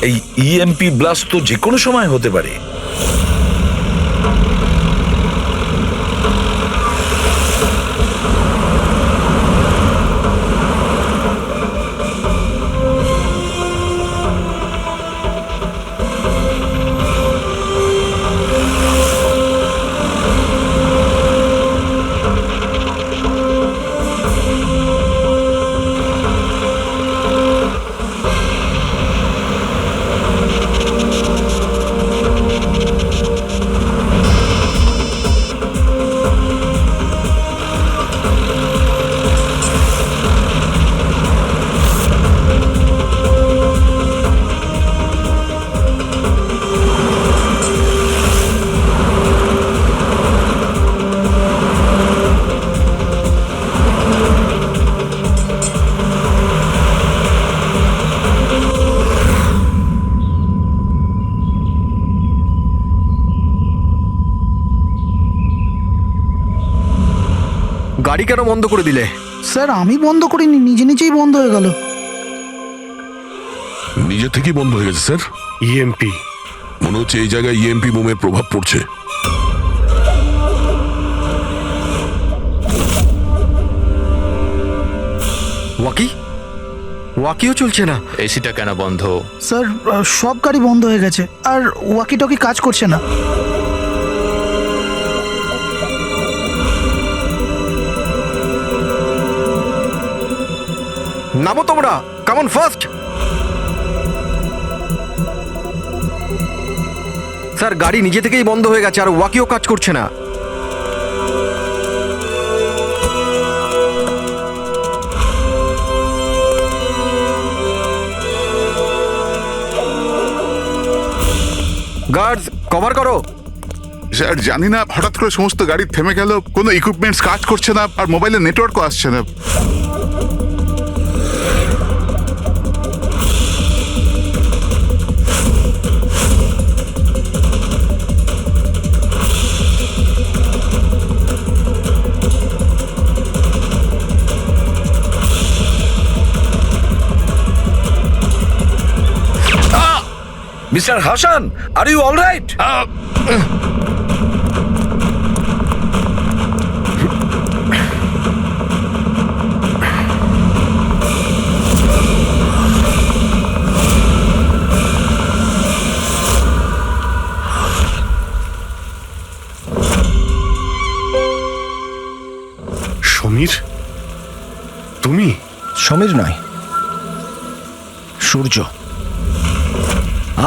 Speaker 12: এই ইএমপি ব্লাস্ট তো যে কোনো সময় হতে পারে।
Speaker 13: গাড়ি কেন বন্ধ করে দিলে?
Speaker 11: স্যার আমি বন্ধ করিনি, নিজে নিজেই বন্ধ হয়ে গেল।
Speaker 5: নিজে থেকেই বন্ধ হয়ে গেছে স্যার।
Speaker 4: ইএমপি
Speaker 5: মনে হচ্ছে এই জায়গায় ইএমপি বোমের প্রভাব পড়ছে।
Speaker 13: ওয়াকিও চলছে না।
Speaker 14: এসিটা কেন বন্ধ?
Speaker 11: স্যার সব গাড়ি বন্ধ হয়ে গেছে, আর ওয়াকি টকি কাজ করছে না।
Speaker 13: নামো তোমরা, কামন ফার্স্ট। স্যার গাড়ি নিজে থেকেই বন্ধ হয়ে গেছে আর ওয়াকিও কাজ করছে না। গার্ডস কভার করো।
Speaker 10: স্যার জানি না, হঠাৎ করে সমস্ত গাড়ি থেমে গেল, কোনো ইকুইপমেন্টস কাজ করছে না, আর মোবাইলে নেটওয়ার্কও আসছে না।
Speaker 12: Mister Hasan, are you all right?
Speaker 4: Samir, তুমি?
Speaker 13: সমীর নয়, সূর্য।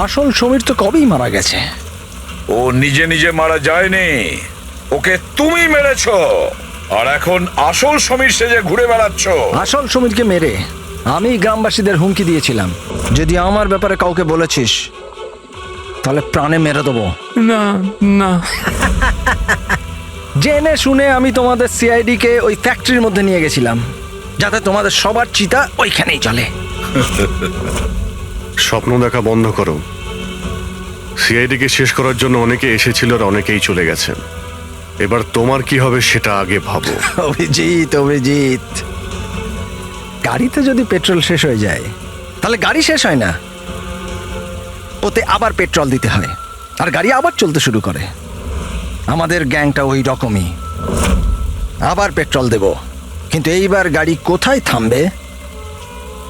Speaker 13: আসল সমীর তো কবেই মারা গেছে।
Speaker 12: ও নিজে নিজে মারা যায়নি, ওকে তুমি মেরেছো, আর এখন আসল সমীর সেজে ঘুরে বেড়াচ্ছ।
Speaker 13: আসল সমীরকে মেরে আমি গ্রামবাসীদের হুমকি দিয়েছিলাম, যদি আমার ব্যাপারে কাউকে বলেছিস তাহলে প্রাণে মেরে দেবো।
Speaker 14: না না,
Speaker 13: জেনে শুনে আমি তোমাদের সিআইডি কে ওই ফ্যাক্টরির মধ্যে নিয়ে গেছিলাম, যাতে তোমাদের সবার চিতা ওইখানেই চলে।
Speaker 4: স্বপ্ন দেখা বন্ধ করো। সিআইডিকে শেষ করার জন্য অনেকে এসেছিল আর অনেকেই চলে গেছে। এবার তোমার কি হবে সেটা আগে ভাবো।
Speaker 13: অভিজিৎ অভিজিৎ, গাড়িতে যদি পেট্রোল শেষ হয়ে যায় তাহলে গাড়ি শেষ হয় না, ওতে আবার পেট্রোল দিতে হয় আর গাড়ি আবার চলতে শুরু করে। আমাদের গ্যাংটা ওই রকমই, আবার পেট্রোল দেব, কিন্তু এইবার গাড়ি কোথায় থামবে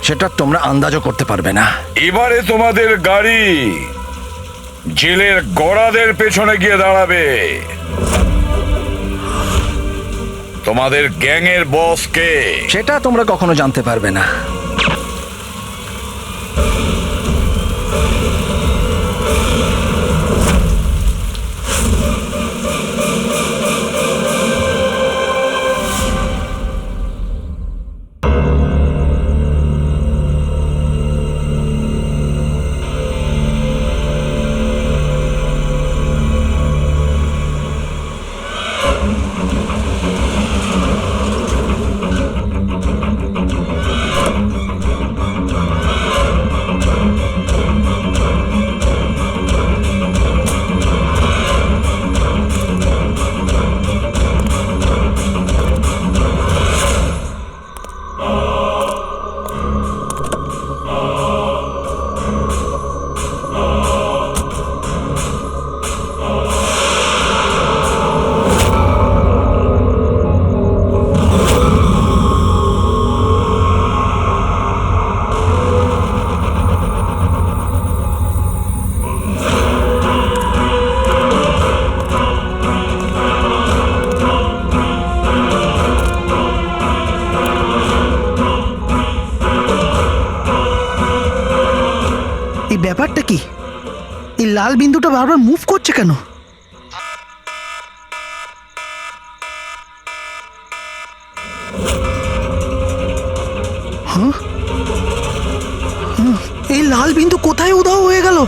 Speaker 13: সেটা তোমরা আন্দাজও করতে পারবে না।
Speaker 12: এবারে তোমাদের গাড়ি জেলের গড়াদের পেছনে গিয়ে দাঁড়াবে। তোমাদের গ্যাংয়ের বস কে
Speaker 13: সেটা তোমরা কখনো জানতে পারবে না।
Speaker 11: এই ব্যাপারটা কি? এই লাল বিন্দুটা বারবার মুভ করছে কেন? হ্যাঁ? এই লাল বিন্দু কোথায় উধাও হয়ে গেল?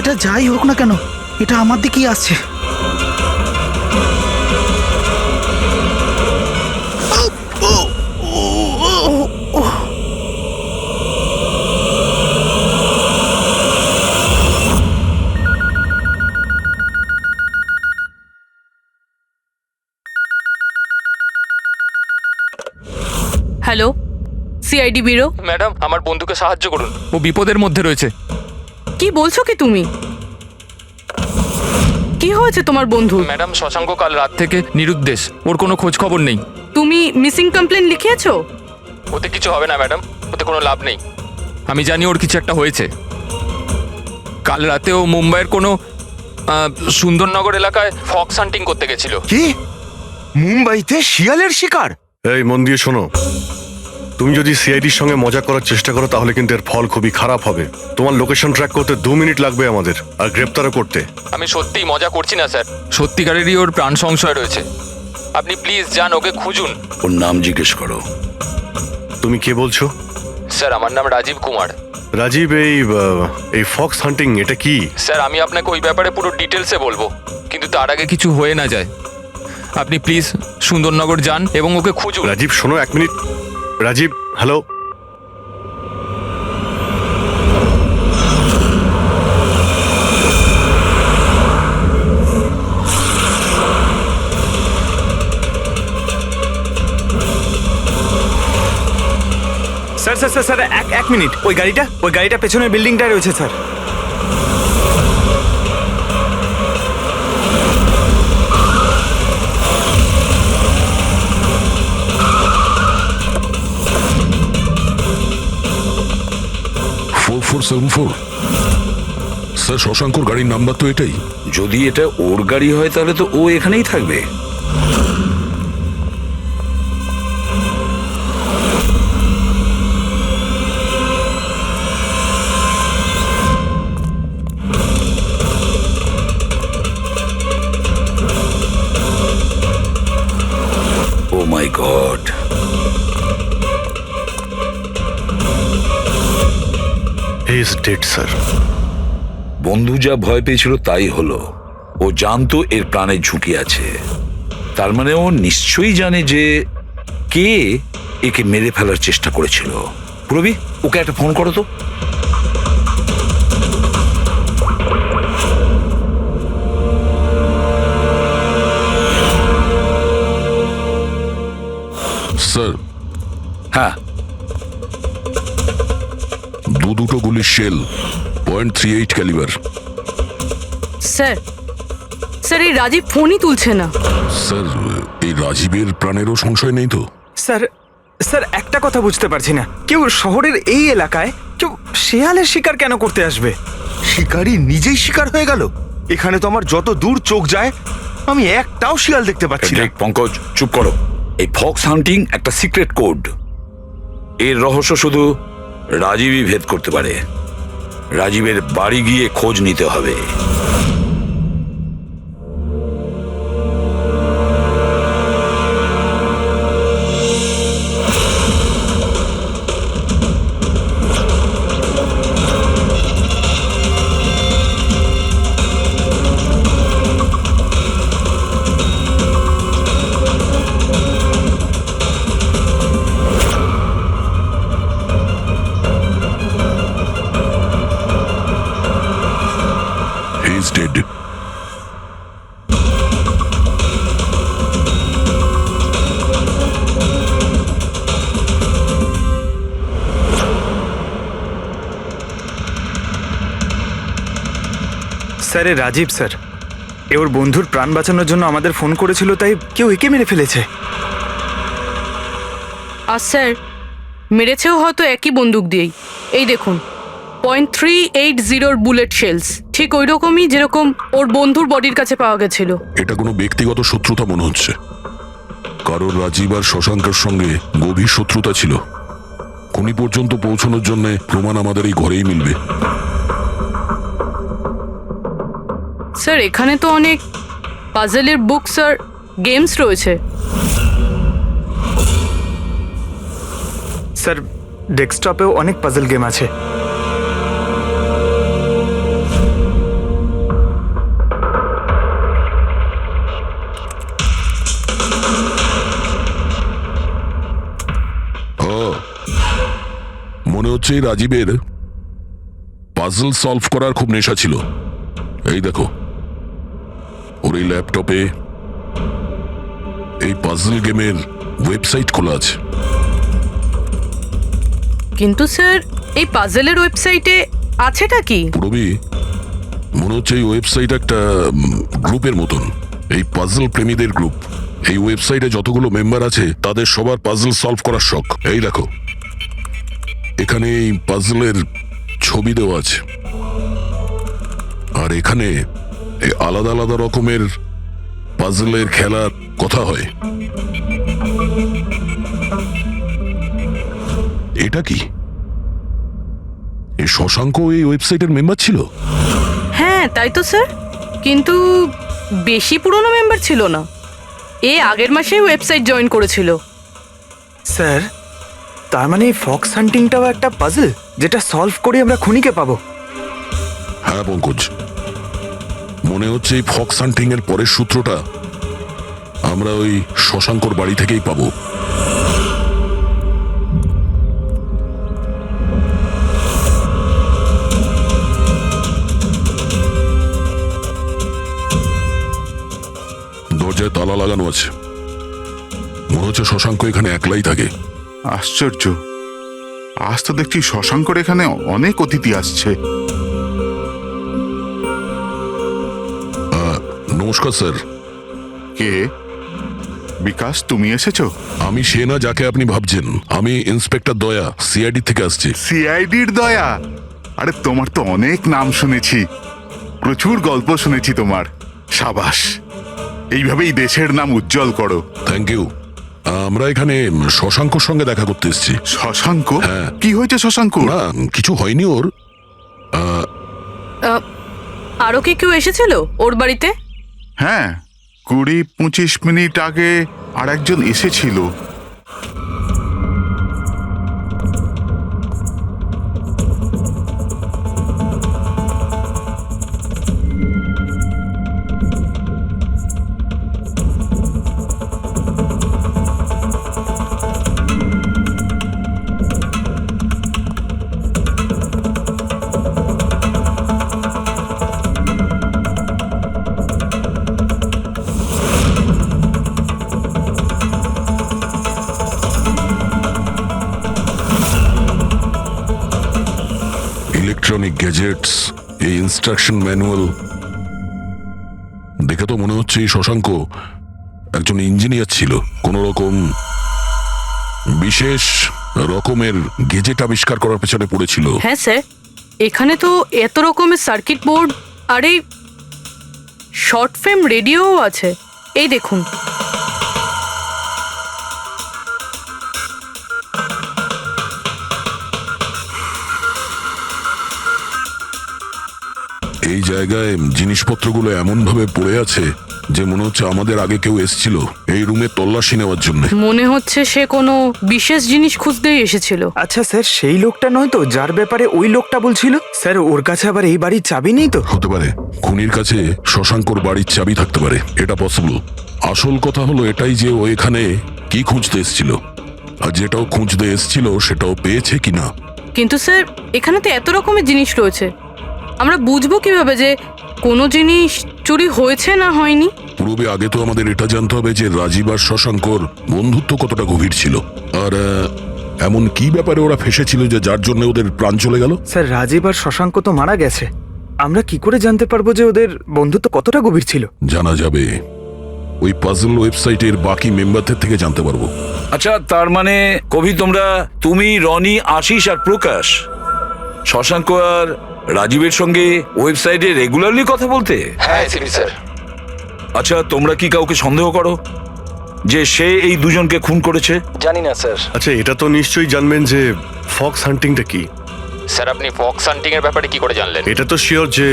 Speaker 11: এটা যাই হোক না কেন, এটা আমার দিকেই আসছে।
Speaker 1: Hello, CID bureau.
Speaker 14: ম্যাডাম, আমার বন্ধুকে সাহায্য করুন, ও বিপদের মধ্যে রয়েছে।
Speaker 1: কি বলছো কি তুমি? কি হয়েছে তোমার বন্ধু?
Speaker 14: ম্যাডাম, শশাঙ্ক কাল রাত থেকে নিরুদ্দেশ, ওর কোনো খোঁজ খবর নেই।
Speaker 1: তুমি মিসিং কমপ্লেন লিখিয়েছো?
Speaker 14: ওতে কিছু হবে না ম্যাডাম, ওতে কোনো লাভ নেই। আমি জানি ওর কিছু একটা হয়েছে। কাল রাতে ও মুম্বাইয়ের কোনো সুন্দরনগর এলাকায় ফক্স হান্টিং করতে গেছিল।
Speaker 9: কি? মুম্বাইতে শিয়ালের শিকার?
Speaker 4: এই মন দিয়ে শোনো, তুমি যদি সিআইডির সঙ্গে মজা করার চেষ্টা করো তাহলে কিন্তু এর ফল খুবই খারাপ হবে। তোমার লোকেশন ট্র্যাক করতে 2 মিনিট লাগবে আমাদের, আর গ্রেপ্তারও করতে।
Speaker 14: আমি সত্যিই মজা করছি না স্যার, সত্যিকারেরই ওর প্রাণ সংশয় রয়েছে। আপনি প্লিজ যান, ওকে খুঁজুন।
Speaker 12: ওর নাম জিজ্ঞেস করো।
Speaker 4: তুমি কে বলছো?
Speaker 14: স্যার, আমার নাম রাজীব কুমার।
Speaker 4: রাজীব, এই ফক্স হান্টিং এটা কি?
Speaker 14: স্যার, আমি আপনাকে ওই ব্যাপারে পুরো ডিটেলসে বলবো, কিন্তু তার আগে কিছু হয়ে না যায়। আপনি প্লিজ সুন্দরনগর যান এবং ওকে খুঁজুন।
Speaker 4: রাজীব শোনো, 1 minute. Rajiv, hello.
Speaker 9: Sir sir sir sir এক মিনিট। ওই গাড়িটা পেছনের বিল্ডিংটায় রয়েছে স্যার।
Speaker 5: স্যার, শশাঙ্কর গাড়ির নাম্বার তো এটাই।
Speaker 12: যদি এটা ওর গাড়ি হয় তাহলে তো ও এখানেই থাকবে। ও মাই গড,
Speaker 4: এই ইজ ডেড স্যার।
Speaker 12: বন্ধু যা ভয় পেয়েছিল তাই হলো। ও জানতো এর প্রাণের ঝুঁকি আছে, তার মানে ও নিশ্চয়ই জানে যে কে একে মেরে ফেলার চেষ্টা করেছিল। পুরবি, ওকে একটা ফোন করো তো।
Speaker 5: স্যার,
Speaker 12: হ্যাঁ,
Speaker 5: দুটো গুলির শেল, .38 ক্যালিবার।
Speaker 1: স্যার স্যার এই রাজীব ফোনই তুলছে না।
Speaker 5: স্যার, এই রাজীবের প্রাণেরও সংশয় নেই তো?
Speaker 9: স্যার স্যার একটা কথা বুঝতে পারছি না, কেউ শহরের এই এলাকায় কেউ শেয়ালের শিকার কেন করতে আসবে?
Speaker 15: শিকারী নিজেই শিকার হয়ে গেল। এখানে তো আমার যত দূর চোখ যায় আমি একটাও শিয়াল দেখতে পাচ্ছি না।
Speaker 12: ঠিক, পঙ্কজ চুপ করো। এই ফক্স হান্টিং একটা সিক্রেট কোড। এর রহস্য শুধু রাজীবই ভেদ করতে পারে। রাজীবের বাড়ি গিয়ে খোঁজ নিতে হবে।
Speaker 5: He is dead.
Speaker 9: স্যার, এ রাজীব স্যার, এ ওর বন্ধুর প্রাণ বাঁচানোর জন্য আমাদের ফোন করেছিল, তাই কেউ একে মেরে ফেলেছে।
Speaker 1: আর স্যার মেরেছেও হয়তো একই বন্দুক দিয়েই। এই দেখুন, .380 বুলেট শেলস, ঠিক ওই রকমই যেরকম ওর বন্ধুর বডির কাছে পাওয়া গেছিল।
Speaker 5: এটা কোনো ব্যক্তিগত শত্রুতা মনে হচ্ছে। কারোর রাজীব আর শশাঙ্কের সঙ্গে গভীর শত্রুতা ছিল। খুনি পর্যন্ত পৌঁছানোর জন্য প্রমাণ আমাদের এই ঘরেই মিলবে।
Speaker 1: স্যার এখানে তো অনেক পাজেলের বুকস আর গেমস রয়েছে।
Speaker 9: স্যার, ডেস্কটপেও অনেক পাজল গেম আছে।
Speaker 5: মনে হচ্ছে এই রাজীবের পাজল সলভ করার খুব নেশা ছিল। এই দেখো, ওর এই ল্যাপটপে এই পাজল গেমের ওয়েবসাইট খোলা আছে।
Speaker 1: কিন্তু স্যার এই পাজেলের ওয়েবসাইটে আছেটা কি?
Speaker 5: পুরবি, মনে হচ্ছে এই ওয়েবসাইট একটা গ্রুপের মতন, এই পাজল প্রেমীদের গ্রুপ। এই ওয়েবসাইটে যতগুলো মেম্বার আছে তাদের সবার পাজল সলভ করার শখ। এই দেখো, এখানে এই পাজলের ছবি দেওয়া আছে, আর এখানে এই আলাদা আলাদা রকমের পাজলের খেলার কথা হয়। এটা কি? এই শশাঙ্ক এই ওয়েবসাইটের মেম্বার ছিল?
Speaker 1: হ্যাঁ তাই তো স্যার, কিন্তু বেশি পুরনো মেম্বার ছিল না। এ আগের মাসেই ওয়েবসাইট জয়েন করেছিল।
Speaker 9: স্যার, তার মানে এই ফক্স হান্টিংটাও একটা পাজল, যেটা সলভ করে আমরা খুনিকে পাবো।
Speaker 5: হ্যাঁ পঙ্কজ, মনে হচ্ছে এই ফক্স হান্টিং এর পরের সূত্রটা আমরা ওই শশাঙ্কর বাড়ি থেকেই পাবো। দরজায় তালা লাগানো আছে, মনে হচ্ছে শশাঙ্ক এখানে একলাই থাকে।
Speaker 10: আশ্চর্য, আজ তো দেখছি শশাঙ্কর এখানে অনেক অতিথি আসছে।
Speaker 5: নমস্কার স্যার।
Speaker 10: কে? বিকাশ, তুমি এসেছো?
Speaker 5: আমি সে না যাকে আপনি ভাবছেন। আমি ইন্সপেক্টর দয়া, সিআইডি থেকে আসছি।
Speaker 10: সিআইডির দয়া? আরে তোমার তো অনেক নাম শুনেছি, প্রচুর গল্প শুনেছি তোমার। সাবাস, এইভাবেই দেশের নাম উজ্জ্বল করো।
Speaker 5: Thank you. আমরা এখানে শশাঙ্কর সঙ্গে দেখা করতে এসেছি।
Speaker 10: শশাঙ্ক?
Speaker 5: হ্যাঁ।
Speaker 10: কি হয়েছে শশাঙ্ক?
Speaker 5: না, কিছু হয়নি ওর।
Speaker 1: আরো কি কেউ এসেছিল ওর বাড়িতে?
Speaker 10: হ্যাঁ, 20-25 মিনিট আগে আর একজন এসেছিল।
Speaker 5: ইলেকট্রনিক গ্যাজেটস, এই ইনস্ট্রাকশন ম্যানুয়াল দেখে তো মনে হচ্ছে এই শশাঙ্ক একজন ইঞ্জিনিয়ার ছিল, কোন রকম বিশেষ রকমের গেজেট আবিষ্কার করার পেছনে পড়েছিল।
Speaker 1: হ্যাঁ স্যার, এখানে তো এত রকমের সার্কিট বোর্ড আর এই শর্ট ফিল্ম রেডিওও আছে। এই দেখুন।
Speaker 5: এই জায়গায় জিনিসপত্রগুলো এমন ভাবে পড়ে আছে যে মনে হচ্ছে আমাদের আগে কেউ এসেছিল এই রুমে তল্লাশি নেওয়ার জন্য।
Speaker 1: মনে হচ্ছে সে কোনো বিশেষ জিনিস খুঁজতেই এসেছিল।
Speaker 9: আচ্ছা স্যার, সেই লোকটা নয় তো যার ব্যাপারে ওই লোকটা বলছিল? স্যার ওর কাছে আবার এই বাড়ির চাবি নেই তো?
Speaker 5: হতে পারে খুনির কাছে শশাঙ্কর বাড়ির চাবি থাকতে পারে, এটা পসিবল। আসল কথা হলো এটাই যে ও এখানে কি খুঁজতে এসেছিল, আর যেটাও খুঁজতে এসেছিল সেটাও পেয়েছে কিনা।
Speaker 1: কিন্তু স্যার এখানে তো এত রকমের জিনিস রয়েছে, আমরা বুঝবো কিভাবে যে কোনো জিনিস চুরি হয়েছে না হয়নি?
Speaker 5: পূর্বে আগে তো আমাদের এটা জানতে হবে যে রাজীব আর শশাঙ্কর বন্ধুত্ব কতটা গভীর ছিল, আর এমন কি ব্যাপারে ওরা ফেসেছিল যে যার জন্য ওদের প্রাণ চলে গেল।
Speaker 9: স্যার রাজীব আর শশাঙ্ক তো মারা গেছে, আমরা কি করে জানতে পারবো যে ওদের বন্ধুত্ব কতটা গভীর ছিল?
Speaker 5: জানা যাবে ওই পাজল ওয়েবসাইটের বাকি মেম্বারদের থেকে জানতে পারবো।
Speaker 12: আচ্ছা, তার মানে কবি তুমি, রনি, আশিস আর প্রকাশ শশাঙ্ক আর রাজীবের সঙ্গে ওয়েবসাইটে রেগুলারলি কথা বলতে?
Speaker 14: হ্যাঁ স্যার।
Speaker 12: আচ্ছা, তোমরা কি কাউকে সন্দেহ করো যে সে এই দুজনকে খুন করেছে?
Speaker 13: জানি না স্যার।
Speaker 4: আচ্ছা, এটা তো নিশ্চয়ই জানবেন যে ফক্স হান্টিংটা কি।
Speaker 14: স্যার আপনি ফক্স হান্টিং এর ব্যাপারে কি করে জানলেন?
Speaker 4: এটা তো শিওর যে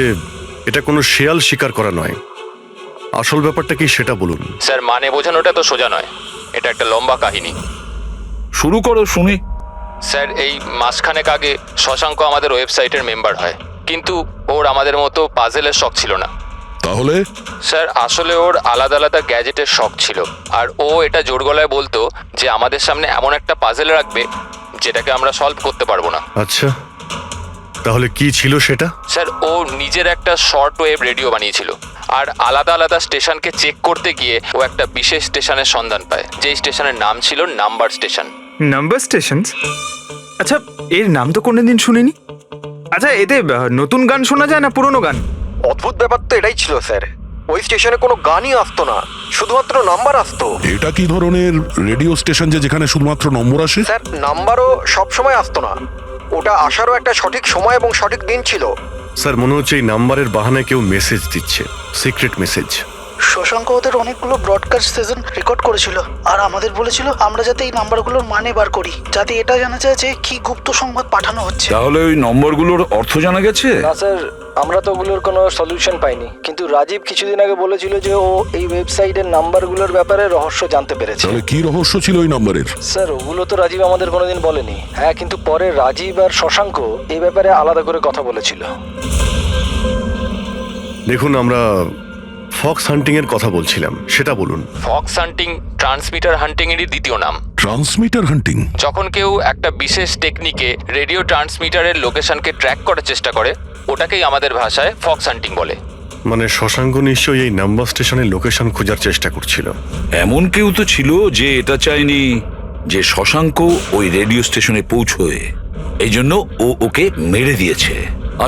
Speaker 4: এটা কোনো শেয়াল শিকার করা নয়। আসল ব্যাপারটা কি সেটা বলুন।
Speaker 14: স্যার মানে বোঝানোটা তো সোজা নয়, এটা একটা লম্বা কাহিনী।
Speaker 12: শুরু করো শুনি।
Speaker 14: স্যার এই মাসখানেক আগে শশাঙ্ক আমাদের ওয়েবসাইটের মেম্বার হয়, কিন্তু ওর আমাদের মতো পাজেলের শখ ছিল না।
Speaker 5: তাহলে?
Speaker 14: স্যার আসলে ওর আলাদা আলাদা গ্যাজেটের শখ ছিল, আর ও এটা জোর গলায় বলতো যে আমাদের সামনে এমন একটা পাজেল রাখবে যেটাকে আমরা সলভ করতে পারবো না।
Speaker 4: আচ্ছা, তাহলে কি ছিল সেটা?
Speaker 14: স্যার ও নিজের একটা শর্ট ওয়েভ রেডিও বানিয়েছিল, আর আলাদা আলাদা স্টেশনকে চেক করতে গিয়ে ও একটা বিশেষ স্টেশনের সন্ধান পায়, যেই স্টেশনের নাম ছিল নাম্বার স্টেশন।
Speaker 9: Number station? আচ্ছা, এর নাম তো কোনোদিন শুনিনি। আচ্ছা, এতে নতুন গান শোনা যায় না পুরনো গান?
Speaker 13: অদ্ভুত ব্যাপার তো এটাই ছিল স্যার, ওই স্টেশনে কোনো গানই আসতো না, শুধুমাত্র নাম্বার আসতো।
Speaker 5: এটা কি ধরনের রেডিও স্টেশন যে যেখানে শুধুমাত্র নম্বর আসে?
Speaker 13: স্যার নাম্বারও সব সময় আসতো না, ওটা আসারও একটা সঠিক সময় এবং সঠিক দিন ছিল।
Speaker 4: স্যার মনে হচ্ছে এই নাম্বারের বাহানায় কেউ মেসেজ দিচ্ছে, সিক্রেট মেসেজ।
Speaker 11: শশাঙ্ক ওদের অনেকগুলো ব্রডকাস্ট সেশন রেকর্ড করেছিল, আর আমাদের বলেছিল আমরা যাতে এই নাম্বারগুলোর মানে বার করি, যাতে এটা জানা যায় যে কি গুপ্ত সংবাদ পাঠানো হচ্ছে।
Speaker 12: তাহলে ওই নম্বরগুলোর অর্থ জানা গেছে?
Speaker 13: না স্যার, আমরা তো ওগুলোর কোনো সলিউশন পাইনি, কিন্তু রাজীব কিছুদিন আগে বলেছিল যে ও এই ওয়েবসাইটের নাম্বারগুলোর ব্যাপারে রহস্য জানতে পেরেছে।
Speaker 5: তাহলে কি রহস্য ছিল ওই নাম্বারের?
Speaker 13: স্যার ওগুলো তো রাজীব আমাদের কোনোদিন বলেনি। হ্যাঁ, কিন্তু পরে রাজীব আর শশাঙ্ক এই ব্যাপারে আলাদা করে কথা বলেছিল।
Speaker 4: দেখুন, আমরা ফক্স হান্টিং এর কথা বলছিলাম, সেটা বলুন।
Speaker 14: ফক্স হান্টিং ট্রান্সমিটার হান্টিং এরই দ্বিতীয় নাম।
Speaker 5: ট্রান্সমিটার হান্টিং?
Speaker 14: যখন কেউ একটা বিশেষ টেকনিকে রেডিও ট্রান্সমিটারের লোকেশনকে ট্র্যাক করার চেষ্টা করে, ওটাকেই আমাদের ভাষায় ফক্স হান্টিং বলে।
Speaker 4: মানে শশাঙ্ক নিশ্চয়ই এই নাম্বার স্টেশনের লোকেশন খোঁজার চেষ্টা করছিল।
Speaker 12: এমন কেউ তো ছিল যে এটা চায়নি যে শশাঙ্ক ওই রেডিও স্টেশনে পৌঁছয়, এই জন্য ও ওকে মেরে দিয়েছে।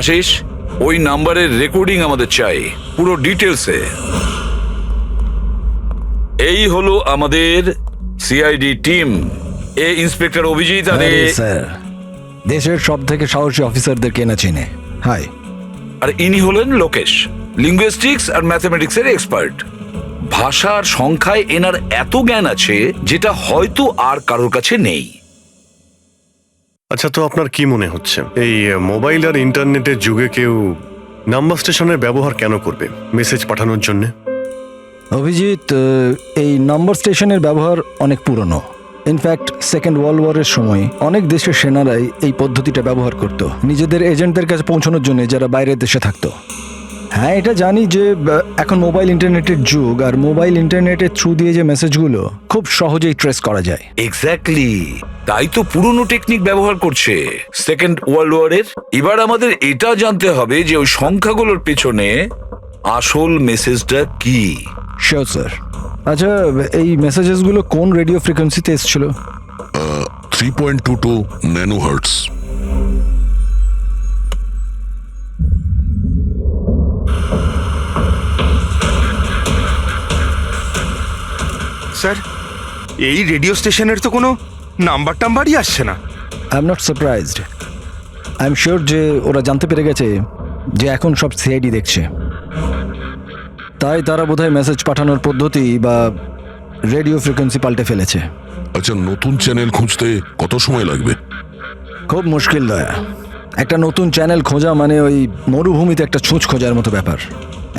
Speaker 12: আশিস, ওই নাম্বারের রেকর্ডিং আমাদের চাই, পুরো ডিটেলসে। এই হলো আমাদের সিআইডি টিম। এ ইন্সপেক্টর অভিজিৎ আর
Speaker 13: স্যার দেশের সব থেকে সাহসী অফিসারদের কেনা চিনে। হাই।
Speaker 12: আর ইনি হলেন লোকেশ, লিঙ্গুইস্টিক্স আর ম্যাথমেটিক্সের এক্সপার্ট। ভাষার সংখ্যায় এনার এত জ্ঞান আছে যেটা হয়তো আর কারোর কাছে নেই।
Speaker 4: আচ্ছা, তো আপনার কি মনে হচ্ছে এই মোবাইল আর ইন্টারনেটের যুগে কেউ নাম্বার স্টেশনের ব্যবহার কেন করবে মেসেজ পাঠানোর জন্য?
Speaker 13: অভিজিৎ, এই নম্বর স্টেশনের ব্যবহার অনেক পুরনো। ইনফ্যাক্ট সেকেন্ড ওয়ার্ল্ড ওয়ারের সময় অনেক দেশের সেনারাই এই পদ্ধতিটা ব্যবহার করত নিজেদের এজেন্টদের কাছে পৌঁছানোর জন্য, যারা বাইরের দেশে থাকতো। হ্যাঁ, এটা জানি যে এখন মোবাইল ইন্টারনেটের যুগ, আর মোবাইল ইন্টারনেটের থ্রু দিয়ে যে মেসেজগুলো খুব সহজেই ট্রেস করা যায়।
Speaker 12: এক্স্যাক্টলি, তাই তো পুরনো টেকনিক ব্যবহার করছে সেকেন্ড ওয়ার্ল্ড ওয়ারের। এবার আমাদের এটা জানতে হবে যে ওই সংখ্যাগুলোর পেছনে আসল মেসেজটা কি।
Speaker 13: Sure sir. আচ্ছা, এই মেসেজেসগুলো কোন রেডিও ফ্রিকোয়েন্সিতে এসেছিল?
Speaker 5: 3.22 ন্যানোহার্টস।
Speaker 15: স্যার এই রেডিও স্টেশনের তো কোনো নাম্বারই আসছে না।
Speaker 13: I am not surprised. I am sure যে ওরা জানতে পেরে গেছে যে এখন সব সিআইডি দেখছে, তাই তারা বোধহয় মেসেজ পাঠানোর পদ্ধতি বা রেডিও ফ্রিকোয়েন্সি পাল্টে ফেলেছে।
Speaker 5: আচ্ছা, নতুন চ্যানেল খুঁজতে কত সময় লাগবে?
Speaker 13: খুব মুশকিল দয়া। একটা নতুন চ্যানেল খোঁজা মানে ওই মরুভূমিতে একটা ছুঁচ খোঁজার মতো ব্যাপার।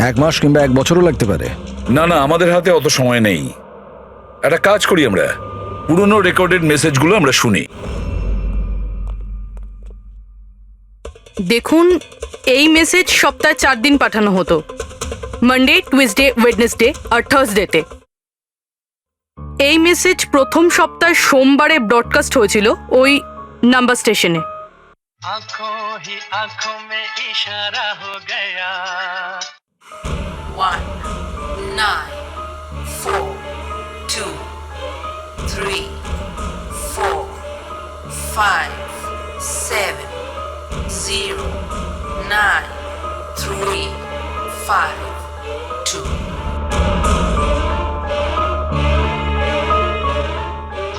Speaker 13: 1 মাস কিংবা 1 বছরও লাগতে পারে।
Speaker 12: না না, আমাদের হাতে অত সময় নেই। একটা কাজ করি, আমরা পুরনো রেকর্ডেড মেসেজগুলো আমরা শুনি।
Speaker 1: দেখুন, এই মেসেজ সপ্তাহে 4 দিন পাঠানো হতো, মানডে, টুইসডে, ওয়েডনেসডে আর থার্সডেতে। এই মেসেজ প্রথম সপ্তাহে সোমবারে ব্রডকাস্ট হয়েছিল ওই নাম্বার স্টেশনে।
Speaker 2: आंखों ही आंखों में इशारा हो गया
Speaker 3: 1 9 4 2 3 4 5 7 0 9 3 5 2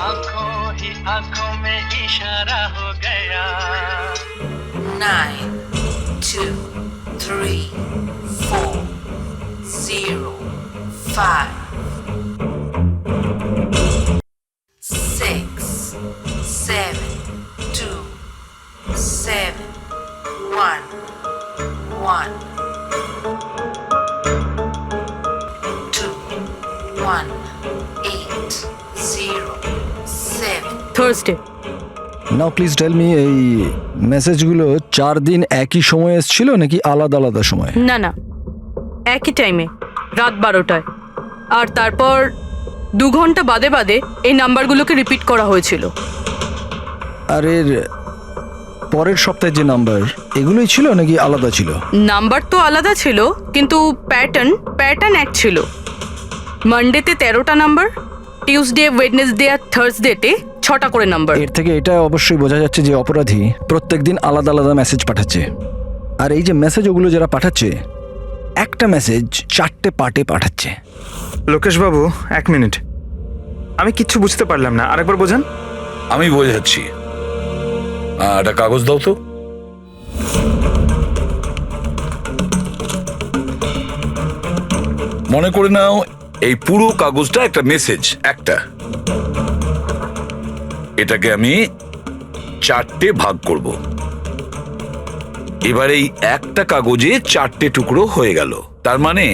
Speaker 2: आंखों ही आंखों में इशारा हो गया
Speaker 3: 9 2 3 4 0 5 6 7 2 7 1 1 2 1 8 0 7
Speaker 1: Thursday.
Speaker 13: Now please tell me, এই মেসেজগুলো 4 দিন একই সময়ে এসেছিল নাকি আলাদা আলাদা সময়?
Speaker 1: না না, একই টাইমে, রাত 12টায়। আর তারপর 2 ঘন্টা বাদে বাদে এই নাম্বারগুলোকে রিপিট করা হয়েছিল।
Speaker 13: আর এর পরের সপ্তাহে যে নাম্বার, এগুলোই ছিল নাকি আলাদা ছিল?
Speaker 1: নাম্বার তো আলাদা ছিল, কিন্তু প্যাটার্ন এক ছিল। মানডেতে 13টা নাম্বার, টিউসডে, ওয়েডনেসডে আর থার্সডেতে 6টা করে নাম্বার।
Speaker 13: এর থেকে এটা অবশ্যই বোঝা যাচ্ছে যে অপরাধী প্রত্যেকদিন আলাদা আলাদা মেসেজ পাঠাচ্ছে। আর এই যে মেসেজ ওগুলো যারা পাঠাচ্ছে, একটা মেসেজ 4টে পার্টে পাঠাচ্ছে।
Speaker 9: লোকেশ বাবু 1 মিনিট, আমি কিচ্ছু বুঝতে পারলাম না, আরেকবার বোঝান।
Speaker 12: আমি বোঝাচ্ছি। একটা কাগজ দাও তো। মনে করে নাও এই পুরো কাগজটা একটা মেসেজ, একটা। এটাকে আমি 4টে ভাগ করব। এবার এই একটা কাগজে 4টে টুকরো হয়ে গেল, তার মানে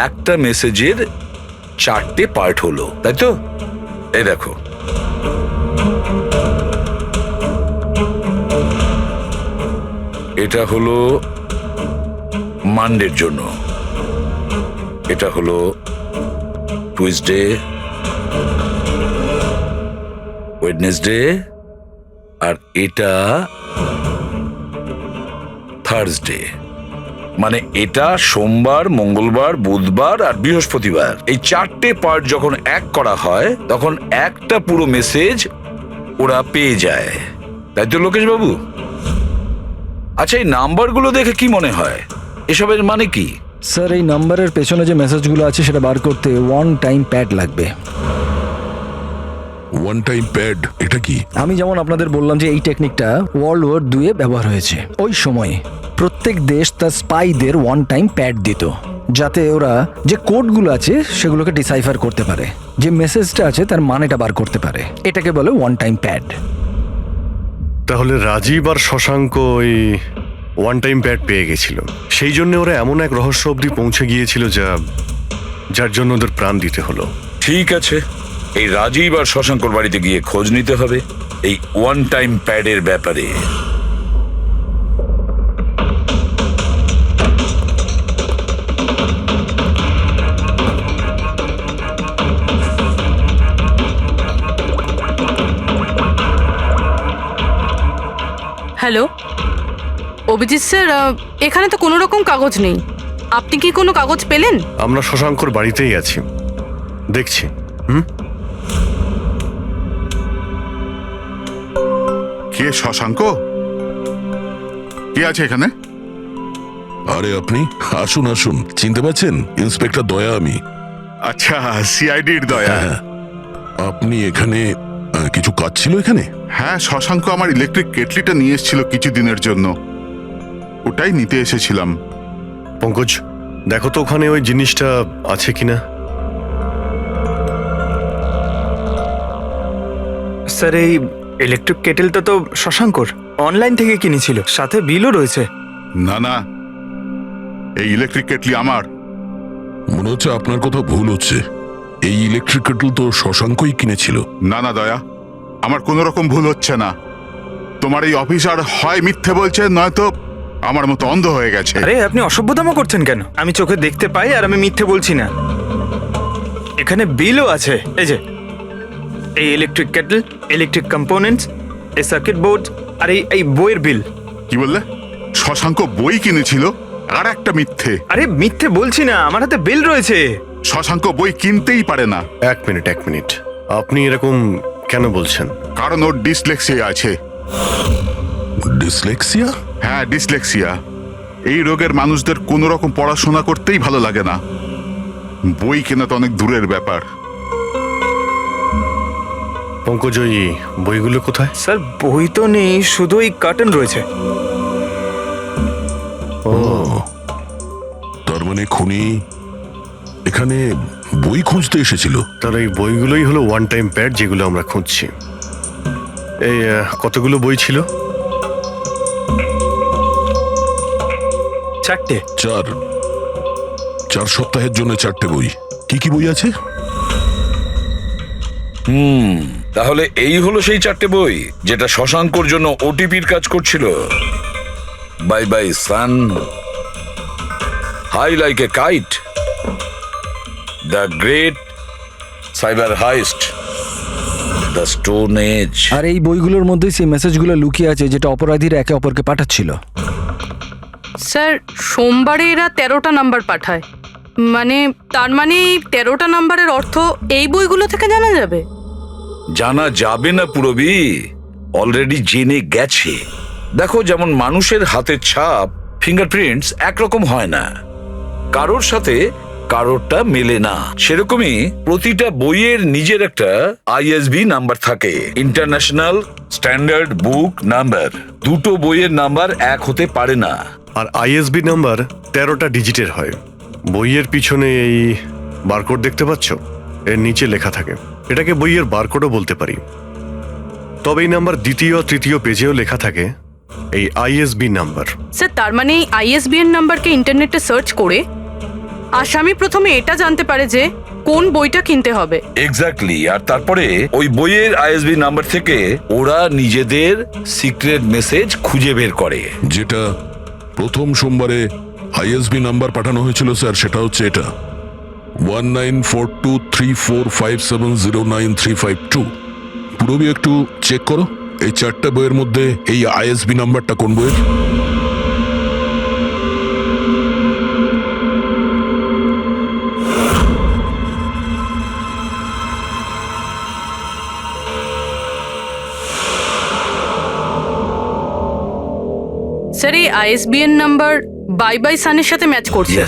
Speaker 12: একটা মেসেজের 4টে পার্ট হলো, তাই তো? এই দেখো, এটা হলো মানডের জন্য, এটা হলো টুইসডে, ওয়েডনেসডে, আর এটা থার্সডে। মানে এটা সোমবার, মঙ্গলবার, বুধবার আর বৃহস্পতিবার। এই 4টে পার্ট যখন এক করা হয় তখন একটা পুরো মেসেজ ওরা পেয়ে যায়, তাই তো লোকেশ বাবু? আচ্ছা, এই নাম্বারগুলো দেখে কি মনে হয়, এসবের মানে কি?
Speaker 13: স্যার, এই নাম্বারের পেছনে যে মেসেজগুলো আছে সেটা বার করতে 1 টাইম প্যাড লাগবে।
Speaker 5: 1 টাইম প্যাড এটা কি?
Speaker 13: আমি যেমন আপনাদের বললাম যে এই টেকনিকটা ওয়ার্ল্ড ওয়ার 2 এ ব্যবহার হয়েছে। ওই সময় প্রত্যেক দেশ তার স্পাইদের 1 টাইম প্যাড দিত, যাতে ওরা যে কোডগুলো আছে সেগুলোকে ডিসাইফার করতে পারে, যে মেসেজটা আছে তার মানেটা বার করতে পারে। এটাকে বলে 1 টাইম প্যাড।
Speaker 4: তাহলে রাজীব আর শশাঙ্ক ওই 1 টাইম প্যাড পেয়ে গেছিল, সেই জন্য ওরা এমন এক রহস্য অবধি পৌঁছে গিয়েছিল যার জন্য ওদের প্রাণ দিতে হলো।
Speaker 12: ঠিক আছে, এই রাজীব আর শশাঙ্কর বাড়িতে গিয়ে খোঁজ নিতে হবে এই 1 টাইম প্যাডের ব্যাপারে।
Speaker 1: হ্যালো অভিজিৎ স্যার, এখানে তো কোনো রকম কাগজ নেই। আপনি কি কোনো কাগজ পেলেন?
Speaker 4: আমরা শশাঙ্কর বাড়িতেই আছি, দেখছি।
Speaker 10: কে শশাঙ্ক? কে আছে এখানে?
Speaker 5: আরে আপনি আসুন আসুন, চিনতে পারছেন? ইন্সপেক্টর দয়া আমি।
Speaker 10: আচ্ছা, সিআইডির দয়া।
Speaker 5: হ্যাঁ, আপনি এখানে কিছু কাজ ছিল এখানে?
Speaker 10: হ্যাঁ, শশাঙ্ক আমার ইলেকট্রিক কেটলিটা নিয়ে এসেছিল কিছুদিনের জন্য, ওটাই নিতে এসেছিলাম।
Speaker 4: পঙ্কজ, দেখো তো ওখানে ওই জিনিসটা আছে কিনা।
Speaker 9: স্যার এই ইলেকট্রিক কেটেলটা তো শশাঙ্কর অনলাইন থেকে কিনেছিল, সাথে বিলও রয়েছে।
Speaker 10: না না, এই ইলেকট্রিক কেটলি আমার।
Speaker 5: মনে হচ্ছে আপনার কথা ভুল হচ্ছে। এই ইলেকট্রিক কেটল তো শশাঙ্কই কিনেছিল।
Speaker 10: না না দয়া, আমার কোনো রকম ভুল হচ্ছে না। তোমার এই অফিসার হয় মিথ্যে বলছে, নয়তো আমার মতো অন্ধ হয়ে গেছে।
Speaker 9: আরে আপনি অসভ্যতামো করছেন কেন? আমি চোখে দেখতে পাই আর আমি মিথ্যে বলছি না। এখানে বিলও আছে, এই যে এই ইলেকট্রিক কেটল, ইলেকট্রিক কম্পোনেন্টস, এই সার্কিট বোর্ড আর এই বইয়ের বিল।
Speaker 10: কি বললে? শশাঙ্ক বই কিনেছিল আর একটা মিথ্যে।
Speaker 9: আরে মিথ্যে বলছি না, আমার হাতে বিল রয়েছে।
Speaker 10: শশাঙ্ক বই কিনতেই পারে না।
Speaker 4: এক মিনিট, আপনি এরকম কেন বলছেন?
Speaker 10: কারণ ওর ডিসলেক্সিয়া আছে।
Speaker 5: ডিসলেক্সিয়া?
Speaker 10: হ্যাঁ, ডিসলেক্সিয়া। এই রোগের মানুষদের কোনো রকম পড়াশোনা করতেই ভালো লাগে না। বই কেনা তো অনেক দূরের ব্যাপার।
Speaker 4: পঙ্কজ, ওই বইগুলো কোথায়?
Speaker 9: স্যার বই তো নেই, শুধু এই কার্টন রয়েছে।
Speaker 4: ও,
Speaker 5: তার মানে খুনি এখানে বই খুঁজতে এসেছিল।
Speaker 4: তাহলে এই বইগুলোই হলো ওয়ান টাইম প্যাড যেগুলো আমরা খুঁজছি। এই কতগুলো বই ছিল?
Speaker 9: 4টে।
Speaker 5: 4 সপ্তাহের জন্য 4টে বই। কি কি বই আছে?
Speaker 12: তাহলে এই হলো সেই 4টে বই যেটা শশাঙ্কর জন্য ওটিপির কাজ করছিল। Bye bye sun, high like a kite, the great cyber heist, the stone age.
Speaker 13: আর এই বইগুলোর মধ্যেই সেই মেসেজগুলো লুকিয়ে আছে যেটা অপরাধীরা একে অপরকে পাঠাচ্ছিল।
Speaker 1: স্যার, সোমবারে এরা 13টা নাম্বার পাঠায়, তার মানে এই 13টা নাম্বারের অর্থ এই বইগুলো থেকে জানা যাবে?
Speaker 12: জানা যাবে না পুরবি, অলরেডি জেনে গেছে। দেখো, যেমন মানুষের হাতের ছাপ ফিঙ্গারপ্রিন্টস একরকম হয় না, কারোর সাথে কারোরটা মেলে না, সেরকমই প্রতিটা বইয়ের নিজের একটা আইএসবি নাম্বার থাকে, ইন্টারন্যাশনাল স্ট্যান্ডার্ড বুক নাম্বার। দুটো বইয়ের নাম্বার এক হতে পারে না।
Speaker 4: আর আইএসবি নাম্বার 13টা ডিজিটের হয়। বইয়ের পিছনে এই বারকোড দেখতে পাচ্ছ, এর নিচে লেখা থাকে। এটাকে বইয়ের বারকোডও বলতে পারি। তবে এই নাম্বার দ্বিতীয় তৃতীয় পেজেও লেখা থাকে, এই আইএসবি নাম্বার।
Speaker 1: স্যার, তার মানে এই আইএসবিএন নাম্বারকে ইন্টারনেটে সার্চ করে আসামি প্রথমে এটা জানতে পারে যে কোন বইটা কিনতে হবে।
Speaker 12: এক্স্যাক্টলি। আর তারপরে ওই বইয়ের আইএসবি নাম্বার থেকে ওরা নিজেদের সিক্রেট মেসেজ খুঁজে বের করে।
Speaker 5: যেটা প্রথম সোমবারে আইএসবি নাম্বার পাঠানো হয়েছিল স্যার, সেটা হচ্ছে এটা 194234570935 পুরবি একটু চেক করো এই 4টে বইয়ের মধ্যে এই আইএসবি নাম্বারটা কোন বইয়ের।
Speaker 1: স্যার, এই আইএসবিএন নাম্বার বাই বাই সানের সাথে ম্যাচ করছে।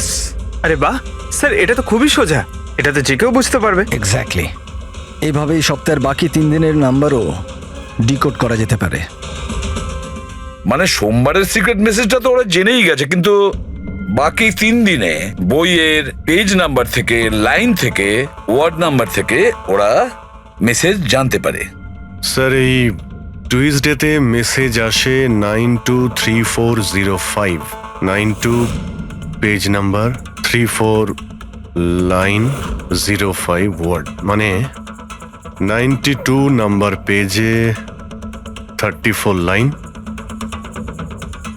Speaker 9: আরে বাহ স্যার, এটা তো খুবই সোজা, এটা তো যে কেউ বুঝতে পারবে।
Speaker 13: এক্স্যাক্টলি। এইভাবে এই সপ্তাহের বাকি 3 দিনের নাম্বারও ডিকোড করা যেতে পারে।
Speaker 12: মানে সোমবারের সিক্রেট মেসেজটা তো ওরা জেনেই গেছে, কিন্তু বাকি 3 দিনে বইয়ের পেজ নাম্বার থেকে, লাইন থেকে, ওয়ার্ড নাম্বার থেকে ওরা মেসেজ জানতে পারে।
Speaker 4: স্যার, এই টুইসডেতে মেসেজ আসে 923405, 92 পেজ নাম্বার, 34 লাইন, 05 ওয়ার্ড, মানে 92 নাম্বার পেজে 34 লাইন,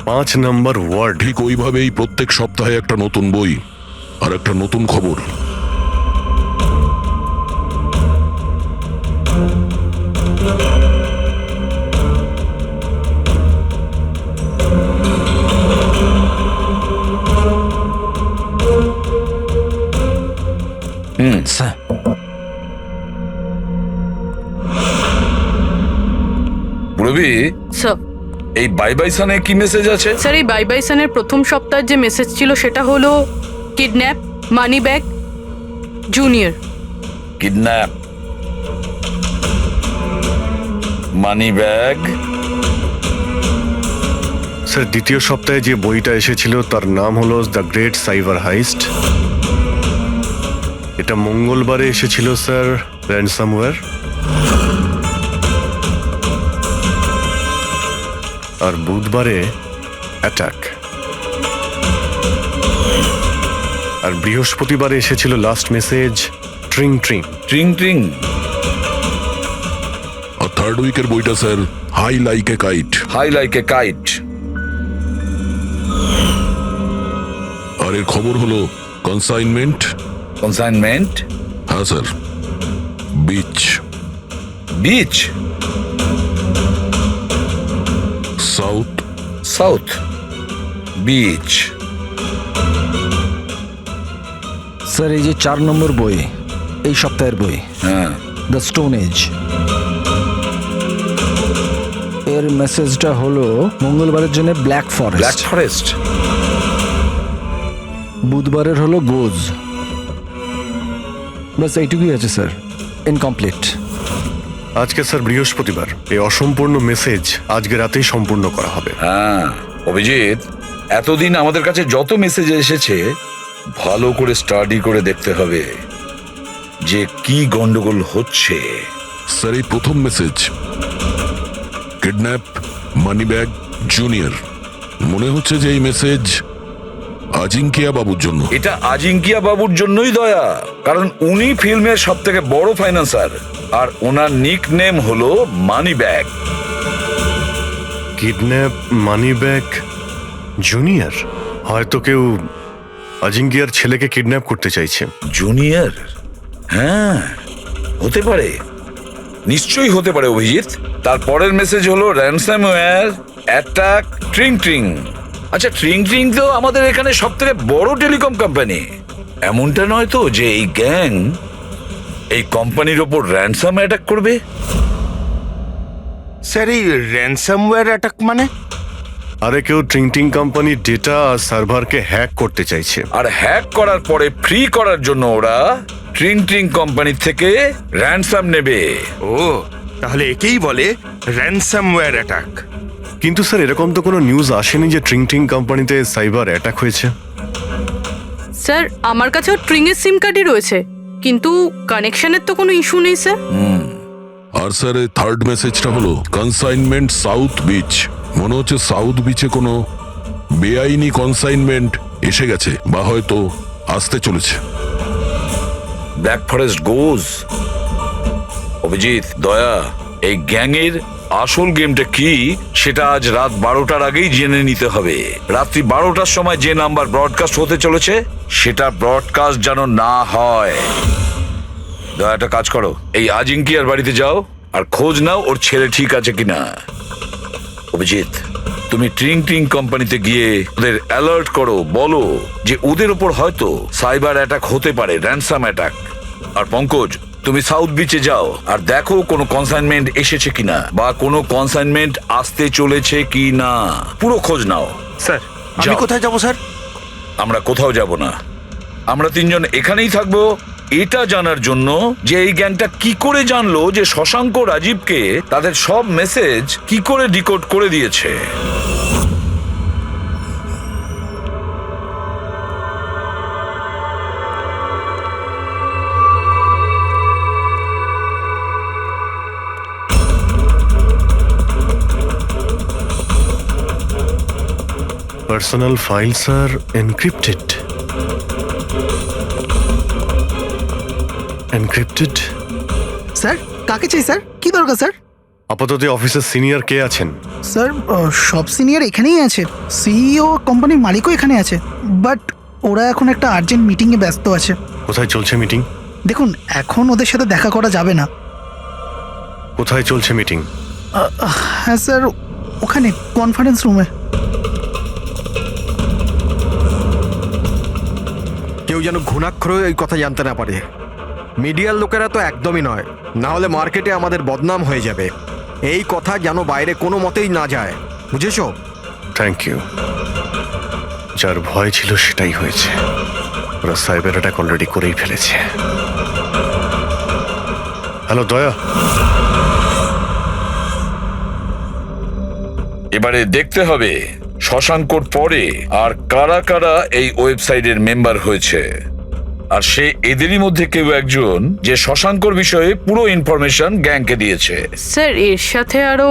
Speaker 4: 5 নাম্বার ওয়ার্ড।
Speaker 5: ঠিক ওইভাবেই প্রত্যেক সপ্তাহে একটা নতুন বই আর একটা নতুন খবর।
Speaker 13: স্যার,
Speaker 12: পুরবি,
Speaker 1: স্যার,
Speaker 12: এই বাই বাই সানে কি মেসেজ আছে?
Speaker 1: স্যার, এই বাই বাই সানের প্রথম সপ্তাহের যে মেসেজ ছিল সেটা হলো kidnap, money bag, junior.
Speaker 12: Kidnap, money bag.
Speaker 4: Sir দ্বিতীয় সপ্তাহে যে বইটা এসেছিল তার নাম হলো দ্য গ্রেট সাইবার হাইস্ট। এটা মঙ্গলবারে এসেছিল স্যার র্যানসামওয়্যার। আর বুধবারে অ্যাটাক। আর বৃহস্পতিবারে এসেছিল last message tring tring.
Speaker 12: Tring tring.
Speaker 5: আর থার্ড উইকের বইটা sir high like a kite.
Speaker 12: High like a kite.
Speaker 5: আর এর খবর হলো কনসাইনমেন্ট।
Speaker 12: কনসাইনমেন্ট?
Speaker 5: হ্যাঁ sir, beach.
Speaker 12: Beach?
Speaker 5: South.
Speaker 12: South beach.
Speaker 13: Sir এই যে 4 নম্বর বই, এই সপ্তাহের বই,
Speaker 12: হ্যাঁ,
Speaker 13: দ্য স্টোন এজ, এর মেসেজটা হলো মঙ্গলবারের জন্য ব্ল্যাক
Speaker 12: ব্ল্যাক
Speaker 13: ফরেস্ট,
Speaker 12: ফরেস্ট।
Speaker 13: বুধবারের হলো গোজ। বাস এইটুকুই আছে স্যার, ইনকমপ্লিট।
Speaker 4: আজকে স্যার বৃহস্পতিবার, এই অসম্পূর্ণ মেসেজ আজকে রাতেই সম্পূর্ণ করা হবে।
Speaker 12: হ্যাঁ অভিজিৎ, এতদিন আমাদের কাছে যত মেসেজ এসেছে ভালো করে স্টাডি করে দেখতে হবে যে কি গন্ডগোল হচ্ছে।
Speaker 5: স্যার এই প্রথম message, kidnap, money bag, junior. মনে হচ্ছে যে এই মেসেজ আজিঙ্কিয়া বাবুর জন্য।
Speaker 12: এটা আজিঙ্কিয়া বাবুর জন্যই দয়া, কারণ উনি ফিল্মের সব থেকে বড় ফাইন্যান্সার আর ওনার নিক নেম হলো money bag.
Speaker 4: Kidnap, money bag, junior. হয়তো কেউ আজিঙ্কিয়ার ছেলেকে কিডন্যাপ করতে চাইছে।
Speaker 12: জুনিয়র? হ্যাঁ হতে পারে, নিশ্চয়ই হতে পারে অভিজিৎ। তার পরের মেসেজ হলো র্যানসামওয়্যার, অ্যাটাক, ট্রিং ট্রিং। আচ্ছা ট্রিং ট্রিং তো আমাদের এখানে সব থেকে বড় টেলিকম কোম্পানি। এমনটা নয় তো যে এই গ্যাং এই কোম্পানির ওপর র্যানসাম অ্যাটাক করবে?
Speaker 15: স্যার এই র্যানসামওয়্যার অ্যাটাক মানে?
Speaker 4: আরে কেউ ট্রিং ট্রিং কোম্পানির ডেটা আর সার্ভারকে হ্যাক করতে চাইছে।
Speaker 12: আর হ্যাক করার পরে ফ্রি করার জন্য ওরা ট্রিং ট্রিং কোম্পানি থেকে র্যানসাম নেবে।
Speaker 15: ও তাহলে একেই বলে র্যানসামওয়্যার অ্যাটাক।
Speaker 4: কিন্তু স্যার এরকম তো কোনো নিউজ আসেনি যে ট্রিং ট্রিং কোম্পানিতে সাইবার অ্যাটাক হয়েছে।
Speaker 1: স্যার আমার কাছেও ট্রিংয়ের সিম কার্ডই রয়েছে, কিন্তু কানেকশনের তো কোনো ইস্যু নেই স্যার।
Speaker 5: আর স্যার এই থার্ড মেসেজটা হলো কনসাইনমেন্ট সাউথ বিচ। মনে হচ্ছে সাউথ বিচে কোনো বেআইনি কনসাইনমেন্ট এসে গেছে বা হয়তো আসতে চলেছে।
Speaker 12: ব্ল্যাক ফরেস্ট গোজ। অভিজিৎ, দয়া, এই গ্যাংয়ের আসল গেমটা কি সেটা আজ রাত 12টার আগেই জেনে নিতে হবে। রাত্রি 12টার সময় যে নাম্বার ব্রডকাস্ট হতে চলেছে সেটা ব্রডকাস্ট যেন না হয়। দয়া একটা কাজ করো, এই আজিঙ্কিয়ার বাড়িতে যাও আর খোঁজ নাও ওর ছেলে ঠিক আছে কিনা। অভিজিৎ, তুমি ট্রিং ট্রিং কোম্পানিতে গিয়ে ওদের অ্যালার্ট করো, বলো যে ওদের ওপর হয়তো সাইবার অ্যাটাক হতে পারে, র্যানসাম অ্যাটাক। আর পঙ্কজ, তুমি সাউথ বিচে যাও আর দেখো কোনো কনসাইনমেন্ট এসেছে কিনা বা কোনো কনসাইনমেন্ট আসতে চলেছে কিনা, পুরো খোঁজ নাও।
Speaker 15: স্যার আমি
Speaker 12: যাও।
Speaker 15: কোথায় যাব স্যার?
Speaker 12: আমরা কোথাও যাব না, আমরা তিনজন এখানেই থাকবো এটা জানার জন্য যে এই গ্যাংটা কি করে জানলো যে শশাঙ্ক রাজীবকে তাদের সব মেসেজ কি করে ডিকোড করে দিয়েছে।
Speaker 4: Personal files are encrypted. Encrypted?
Speaker 11: Sir কাকে চাই স্যার? কি দরকার স্যার?
Speaker 4: আপাতত অফিসের সিনিয়র কে আছেন?
Speaker 11: স্যার সব সিনিয়র এখানেই আছে, সিইও কোম্পানির মালিকও এখানে আছে, বাট ওরা এখন একটা আর্জেন্ট মিটিংয়ে ব্যস্ত আছে।
Speaker 4: কোথায় চলছে মিটিং?
Speaker 11: দেখুন এখন ওদের সাথে দেখা করা যাবে না।
Speaker 4: কোথায় চলছে মিটিং?
Speaker 11: হ্যাঁ স্যার, ওখানে কনফারেন্স রুমে।
Speaker 16: কেউ যেন ঘুণাক্ষরেও এই কথা জানতে না পারে। মিডিয়ার লোকেরা তো একদমই নয়, না হলে মার্কেটে আমাদের বদনাম হয়ে যাবে। এই কথা যেন বাইরে কোনো মতেই না যায়, বুঝেছো?
Speaker 4: Thank you. যার ভয় ছিল সেটাই হয়েছে, ওরা সাইবার অ্যাটাক অলরেডি করেই ফেলেছে। হ্যালো দয়া।
Speaker 12: এবারে দেখতে হবে শশাঙ্কর পরে আর কারা কারা এই ওয়েবসাইটের মেম্বার হয়েছে, আর সে এদেরই মধ্যে কেউ একজন যে শশাঙ্কর বিষয়ে পুরো ইনফরমেশন গ্যাংকে দিয়েছে।
Speaker 1: স্যার এর সাথে আরো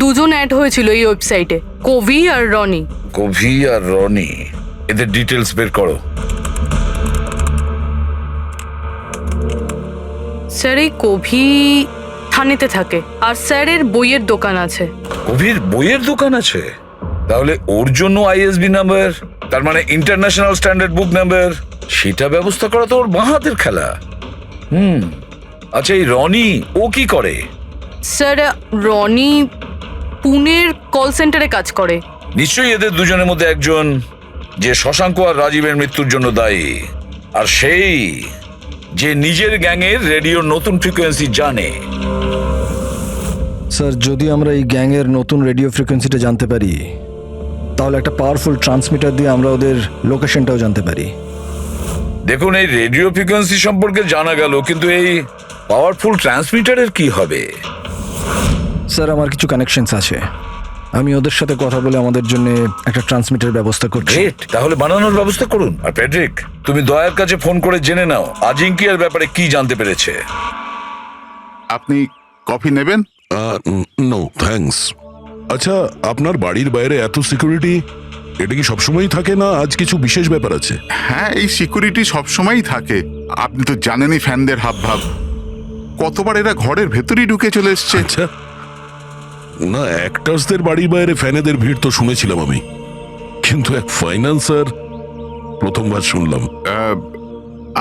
Speaker 1: দুজন অ্যাড হয়েছিল এই ওয়েবসাইটে, কবি আর রনি।
Speaker 12: কবি আর রনি, এদের ডিটেলস বের করো।
Speaker 1: স্যার এই কবি থানেতে থাকে, আর স্যারের বইয়ের দোকান আছে।
Speaker 12: কবির বইয়ের দোকান আছে? তাহলে ওর জন্য আইএসবি নাম্বার, তার মানে ইন্টারন্যাশনাল স্ট্যান্ডার্ড বুক নাম্বার, সেটা ব্যবস্থা করা তো ওর বাঁ হাতের খেলা। আচ্ছা এই রনি ও কি করে?
Speaker 1: স্যার রনি পুনের কল সেন্টারে কাজ করে।
Speaker 12: নিশ্চয়ই এদের দুজনের মধ্যে একজন যে শশাঙ্ক আর রাজীবের মৃত্যুর জন্য দায়ী, আর সেই যে নিজের গ্যাংয়ের রেডিওর নতুন ফ্রিকোয়েন্সি জানে।
Speaker 13: স্যার যদি আমরা এই গ্যাংয়ের নতুন রেডিও ফ্রিকোয়েন্সিটা জানতে পারি, তাহলে একটা পাওয়ারফুল ট্রান্সমিটার দিয়ে আমরা ওদের লোকেশনটাও জানতে পারি।
Speaker 12: দেখুন এই রেডিও ফ্রিকোয়েন্সি সম্পর্কে জানা গেল, কিন্তু এই পাওয়ারফুল ট্রান্সমিটারের কি হবে?
Speaker 13: স্যার আমার কিছু কানেকশনস আছে, আমি ওদের সাথে কথা বলে আমাদের জন্য একটা ট্রান্সমিটার ব্যবস্থা করছি।
Speaker 12: গ্রেট, তাহলে বানানোর ব্যবস্থা করুন। আর প্যাট্রিক, তুমি দয়ার কাছে ফোন করে জেনে নাও আজিঙ্কিয়ার ব্যাপারে কি জানতে পেরেছে।
Speaker 10: আপনি কফি নেবেন?
Speaker 5: No thanks. আচ্ছা আপনার বাড়ির বাইরে এত সিকিউরিটি, এটা কি সবসময়ই থাকে না আজ কিছু বিশেষ ব্যাপার আছে?
Speaker 10: হ্যাঁ, এই সিকিউরিটি সবসময়ই থাকে। আপনি তো জানেনই ফ্যানদের হাবভাব, কতবার এরা ঘরের ভেতরেই ঢুকে চলে এসছে।
Speaker 5: আচ্ছা না, অ্যাক্টার্সদের বাড়ির বাইরে ফ্যানেদের ভিড় তো শুনেছিলাম আমি, কিন্তু এক ফাইন্যান্সার প্রথমবার শুনলাম।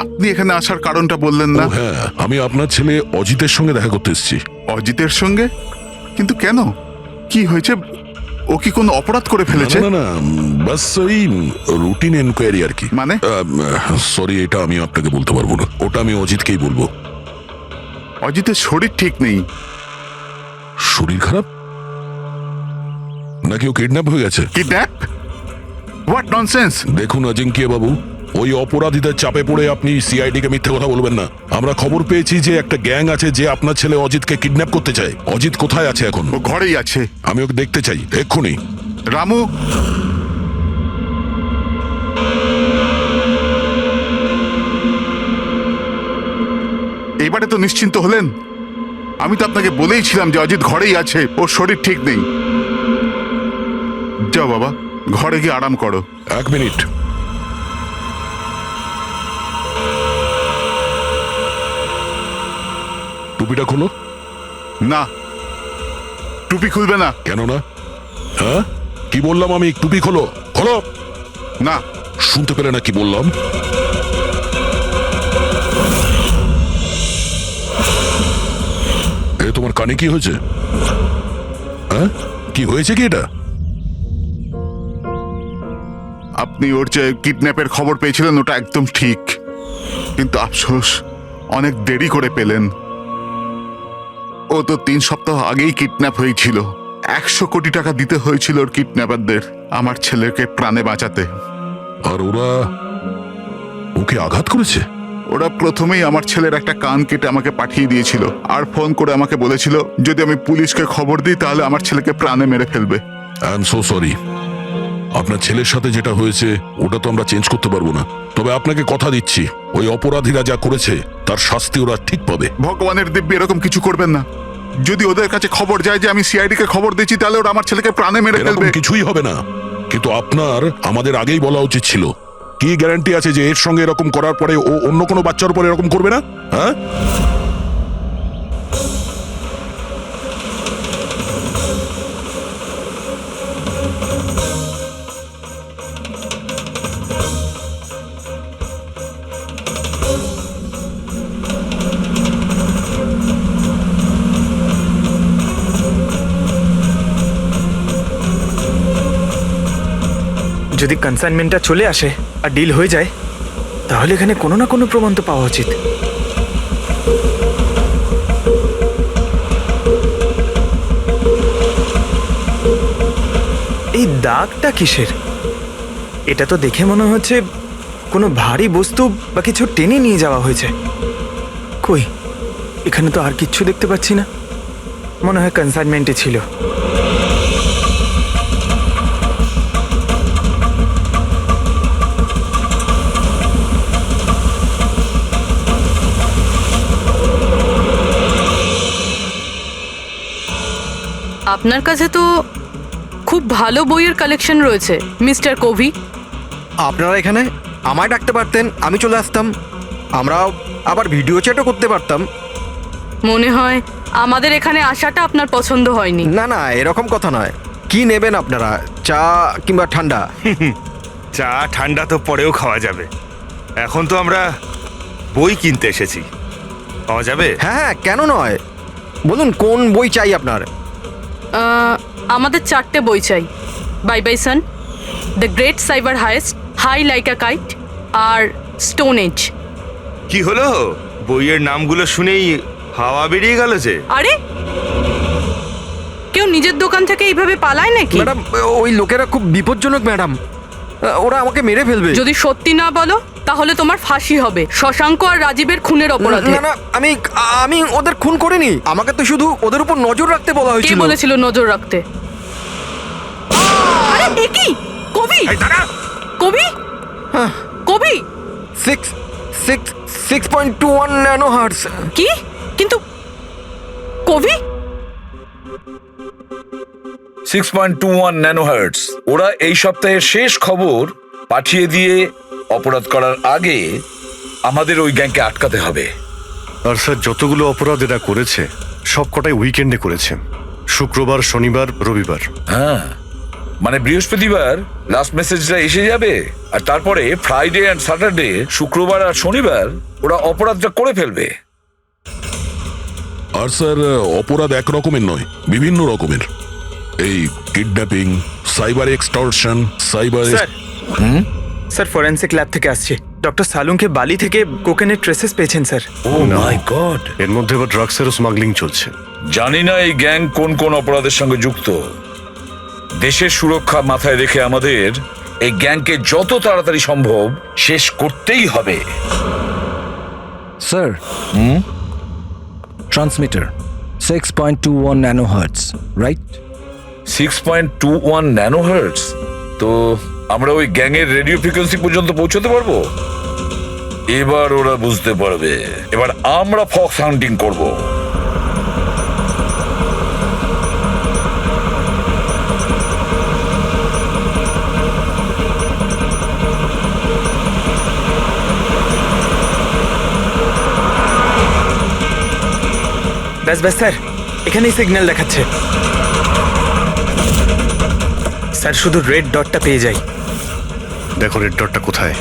Speaker 10: আপনি এখানে আসার কারণটা বললেন না?
Speaker 5: হ্যাঁ, আমি আপনার ছেলে অজিতের সঙ্গে দেখা করতে এসেছি।
Speaker 10: অজিতের সঙ্গে? কিন্তু কেন, কি হয়েছে? ও কি কোনো অপরাধ করে ফেলেছে?
Speaker 5: না না, বাস ওই রুটিন এনকোয়ারি আর কি।
Speaker 10: মানে?
Speaker 5: সরি, এটা আমি আপনাকে বলতে পারবো না, ওটা আমি অজিতকেই বলবো।
Speaker 10: অজিতের শরীর ঠিক নেই।
Speaker 5: শরীর খারাপ নাকি ও কিডন্যাপ হয়ে গেছে?
Speaker 10: কিডন্যাপ? What nonsense!
Speaker 5: দেখুন অজিঙ্কিয়া বাবু, ওই অপরাধীদের চাপে পড়ে আপনি সিআইডি কে মিথ্যে কথা বলবেন না। আমরা খবর পেয়েছি যে একটা গ্যাং আছে যে আপনার ছেলে অজিতকে কিডন্যাপ করতে চায়। অজিত কোথায় আছে এখন?
Speaker 10: ও ঘরেই আছে।
Speaker 5: আমি ওকে দেখতে চাই এক্ষুনি।
Speaker 10: রামু, এবারে তো নিশ্চিন্ত হলেন? আমি তো আপনাকে বলেইছিলাম যে অজিত ঘরেই আছে, ওর শরীর ঠিক নেই। যাও বাবা, ঘরে গিয়ে আরাম করো।
Speaker 5: এক মিনিট। টুপিটা খোলো।
Speaker 10: না, টুপি খুলবে না।
Speaker 5: কেন না? হ্যাঁ কি বললাম আমি? টুপি খোলো। খোলো
Speaker 10: না।
Speaker 5: শুনতে পেলে না কি বললাম? এ তোমার কানে কি হয়েছে? হ্যাঁ কি হয়েছে কি এটা?
Speaker 10: আপনি ওর যে কিডন্যাপের খবর পেয়েছিলেন ওটা একদম ঠিক, কিন্তু আফসোস অনেক দেরি করে পেলেন। ও তো 3 সপ্তাহ আগেই কিডন্যাপ হয়েছিল। 100 কোটি টাকা দিতে হয়েছিল ওর কিডন্যাপারদের আমার ছেলেকে প্রাণে বাঁচাতে।
Speaker 5: আর ওরা ওকে আঘাত করেছে?
Speaker 10: ওরা প্রথমেই আমার ছেলের একটা কান কেটে আমাকে পাঠিয়ে দিয়েছিল, আর ফোন করে আমাকে বলেছিল যদি আমি পুলিশকে খবর দিই তাহলে আমার ছেলেকে প্রাণে মেরে ফেলবে।
Speaker 5: I am so sorry. আপনার ছেলের সাথে যেটা হয়েছে ওটা তো আমরা চেঞ্জ করতে পারবো না, তবে আপনাকে কথা দিচ্ছি ওই অপরাধীরা যা করেছে তার শাস্তি ওরা ঠিক পাবে।
Speaker 10: ভগবানের দিব্যি এরকম কিছু করবেন না। যদি ওদের কাছে খবর যায় যে আমি সিআইডি কে খবর দিচ্ছি তাহলে ওরা আমার ছেলেকে প্রাণে মেরে ফেলবে।
Speaker 5: কিছুই হবে না, কিন্তু আপনার আমাদের আগেই বলা উচিত ছিল। কি গ্যারান্টি আছে যে এর সঙ্গে এরকম করার পরে ও অন্য কোনো বাচ্চার উপর এরকম করবে না? হ্যাঁ
Speaker 9: যদি কনসাইনমেন্টটা চলে আসে আর ডিল হয়ে যায়, তাহলে এখানে কোনো না কোনো প্রমাণ তো পাওয়া উচিত। এই দাগটা কিসের? এটা তো দেখে মনে হচ্ছে কোনো ভারী বস্তু বা কিছু টেনে নিয়ে যাওয়া হয়েছে। কই এখানে তো আর কিচ্ছু দেখতে পাচ্ছি না, মনে হয় কনসাইনমেন্টে ছিল।
Speaker 1: আপনার কাছে তো খুব ভালো বইয়ের কালেকশন রয়েছে মিস্টার কোভি।
Speaker 16: আপনারা এখানে আমায় ডাকতে পারতেন, আমি চলে আসতাম। আমরাও আবার ভিডিও চ্যাটও করতে পারতাম।
Speaker 1: মনে হয় আমাদের এখানে আসাটা আপনার পছন্দ হয়নি।
Speaker 16: না না, এরকম কথা নয়। কি নেবেন আপনারা, চা কিংবা ঠান্ডা?
Speaker 15: চা ঠান্ডা তো পরেও খাওয়া যাবে, এখন তো আমরা বই কিনতে এসেছি, পাওয়া যাবে?
Speaker 16: হ্যাঁ হ্যাঁ, কেন নয়, বলুন কোন বই চাই আপনার?
Speaker 1: আমাদের 4টে বই চাই। Bye bye sun, the great cyber heist, high like a kite আর স্টোন এজ।
Speaker 15: কি হলো, বইয়ের নামগুলো শুনেই হাওয়া বেরিয়ে গেল যে?
Speaker 1: আরে কেউ নিজের দোকান থেকে এইভাবে পালায় নাকি?
Speaker 16: ম্যাডাম, ওই লোকেরা খুব বিপজ্জনক ম্যাডাম, ওরা আমাকে মেরে ফেলবে।
Speaker 1: যদি সত্যি না বলো তাহলে তোমার ফাঁসি হবে শশাঙ্ক আর রাজীবের খুনের অপরাধে।
Speaker 16: না না, আমি ওদের খুন করিনি, আমাকে তো শুধু ওদের উপর নজর রাখতে বলা
Speaker 1: কে
Speaker 16: হয়েছিল।
Speaker 1: বলেছিল নজর রাখতে? আরে এ কি? কবি কবি কবি
Speaker 16: 6.21 ন্যানো হার্টজ।
Speaker 1: কি? কিন্তু কবি
Speaker 12: 6.21 ন্যানোহার্টজ। ওরা এই সপ্তাহের শেষ খবর পাঠিয়ে দিয়ে অপরাধ করার আগে আমাদের ওই গ্যাংকে আটকাতে হবে।
Speaker 4: আর স্যার, যতগুলো অপরাধ এরা করেছে সব কটাই উইকেন্ডে করেছে, শুক্রবার, শনিবার, রবিবার।
Speaker 12: হ্যাঁ, মানে বৃহস্পতিবার লাস্ট মেসেজটা এসে যাবে, আর তারপরে ফ্রাইডে অ্যান্ড স্যাটারডে, শুক্রবার আর শনিবার ওরা অপরাধটা করে ফেলবে।
Speaker 5: আর স্যার, অপরাধ এক রকমের নয়, বিভিন্ন রকমের। এই kidnapping, cyber extortion, cyber.
Speaker 9: Sir forensic lab থেকে আসছে, ডক্টর সালুংকে বালি থেকে কোকেনের ট্রেসেস পেয়েছেন স্যার।
Speaker 12: ও মাই গড,
Speaker 4: এর মধ্যে আবার ড্রাগসেরও স্মাগলিং চলছে।
Speaker 12: জানি না এই গ্যাং কোন কোন অপরাধের সঙ্গে যুক্ত। দেশের সুরক্ষা মাথায় রেখে আমাদের এই গ্যাংকে যত তাড়াতাড়ি সম্ভব শেষ করতেই হবে।
Speaker 13: Sir, transmitter 6.21 nano hertz, right?
Speaker 12: 6.21 ন্যানোহার্টজ। তো আমরা ওই গ্যাংয়ের রেডিও ফ্রিকোয়েন্সি পর্যন্ত পৌঁছতে পারবো? এবার ওরা বুঝতে পারবে, এবার আমরা ফক্স হান্টিং করব।
Speaker 9: ব্যাস ব্যাস স্যার, এখানেই সিগন্যাল দেখাচ্ছে। স্যার শুধু রেড ডটটা পেয়ে যাই।
Speaker 4: দেখো রেড ডটটা কোথায়।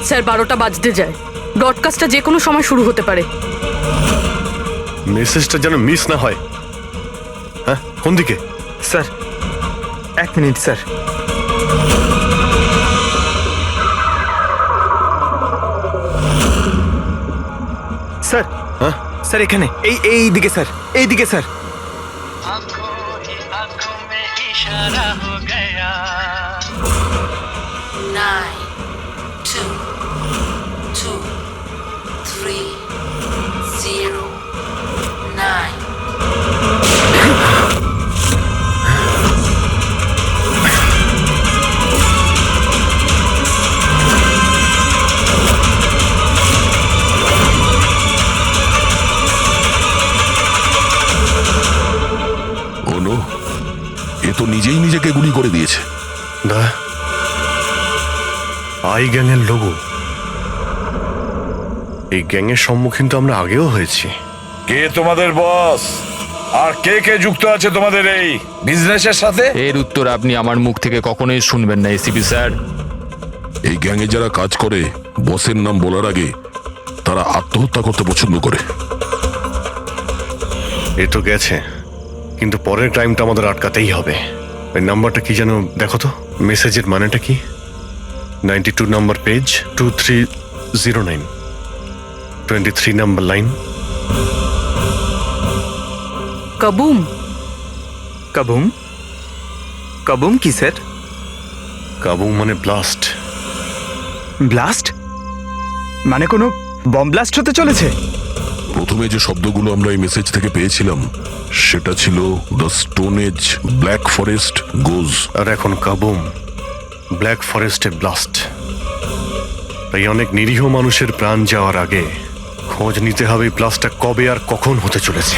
Speaker 1: স্যার 12টা বাজতে যায়, ব্রডকাস্টটা যে কোনো সময় শুরু হতে পারে।
Speaker 4: মেসেজটা যেন মিস না হয়। হ্যাঁ, কোন দিকে?
Speaker 9: Sir 1 minute sir. স্যার,
Speaker 4: হ্যাঁ
Speaker 9: স্যার এখানে, এই দিকে স্যার, এই দিকে স্যার।
Speaker 2: आंखों ही आंखों में इशारा हो गया।
Speaker 3: 9 2 2 3 0 9
Speaker 5: ওনো, এ তো নিজেই নিজেকে গুলি করে দিয়েছে।
Speaker 4: দা, আই গ্যাংয়ের লোগো। এই গ্যাংয়ের সম্মুখীন তো আমরা আগেও হয়েছি।
Speaker 12: কে তোমাদের বস, আর কে কে যুক্ত আছে তোমাদের এই বিজনেসের সাথে?
Speaker 14: এর উত্তর আপনি আমার মুখ থেকে কখনোই শুনবেন না এসিপি স্যার।
Speaker 5: এই গ্যাংয়ে যারা কাজ করে, বসের নাম বলার আগে তারা আত্মহত্যা করতে পছন্দ করে।
Speaker 4: এ তো গেছে, কিন্তু পরের ক্রাইমটা আমাদের আটকাতেই হবে। ওই নাম্বারটা কি যেন দেখো তো, মেসেজের মানেটা কি? 92 নাম্বার পেজ, 2309, 23 নাম্বার লাইন।
Speaker 1: কাবুম।
Speaker 9: কাবুম? কাবুম কি স্যার?
Speaker 4: কাবুম মানে ব্লাস্ট।
Speaker 9: ব্লাস্ট মানে কোনো বম ব্লাস্ট হতে চলেছে?
Speaker 5: প্রথমে যে শব্দগুলো আমরা এই মেসেজ থেকে পেয়েছিলাম সেটা ছিল the stone age black forest goes.
Speaker 4: আর এখন কাবুম, ব্ল্যাক ফরেস্টে ব্লাস্ট। তাই অনেক নিরীহ মানুষের প্রাণ যাওয়ার আগে খোঁজ নিতে হবে ব্লাস্টটা কবে আর কখন হতে চলেছে।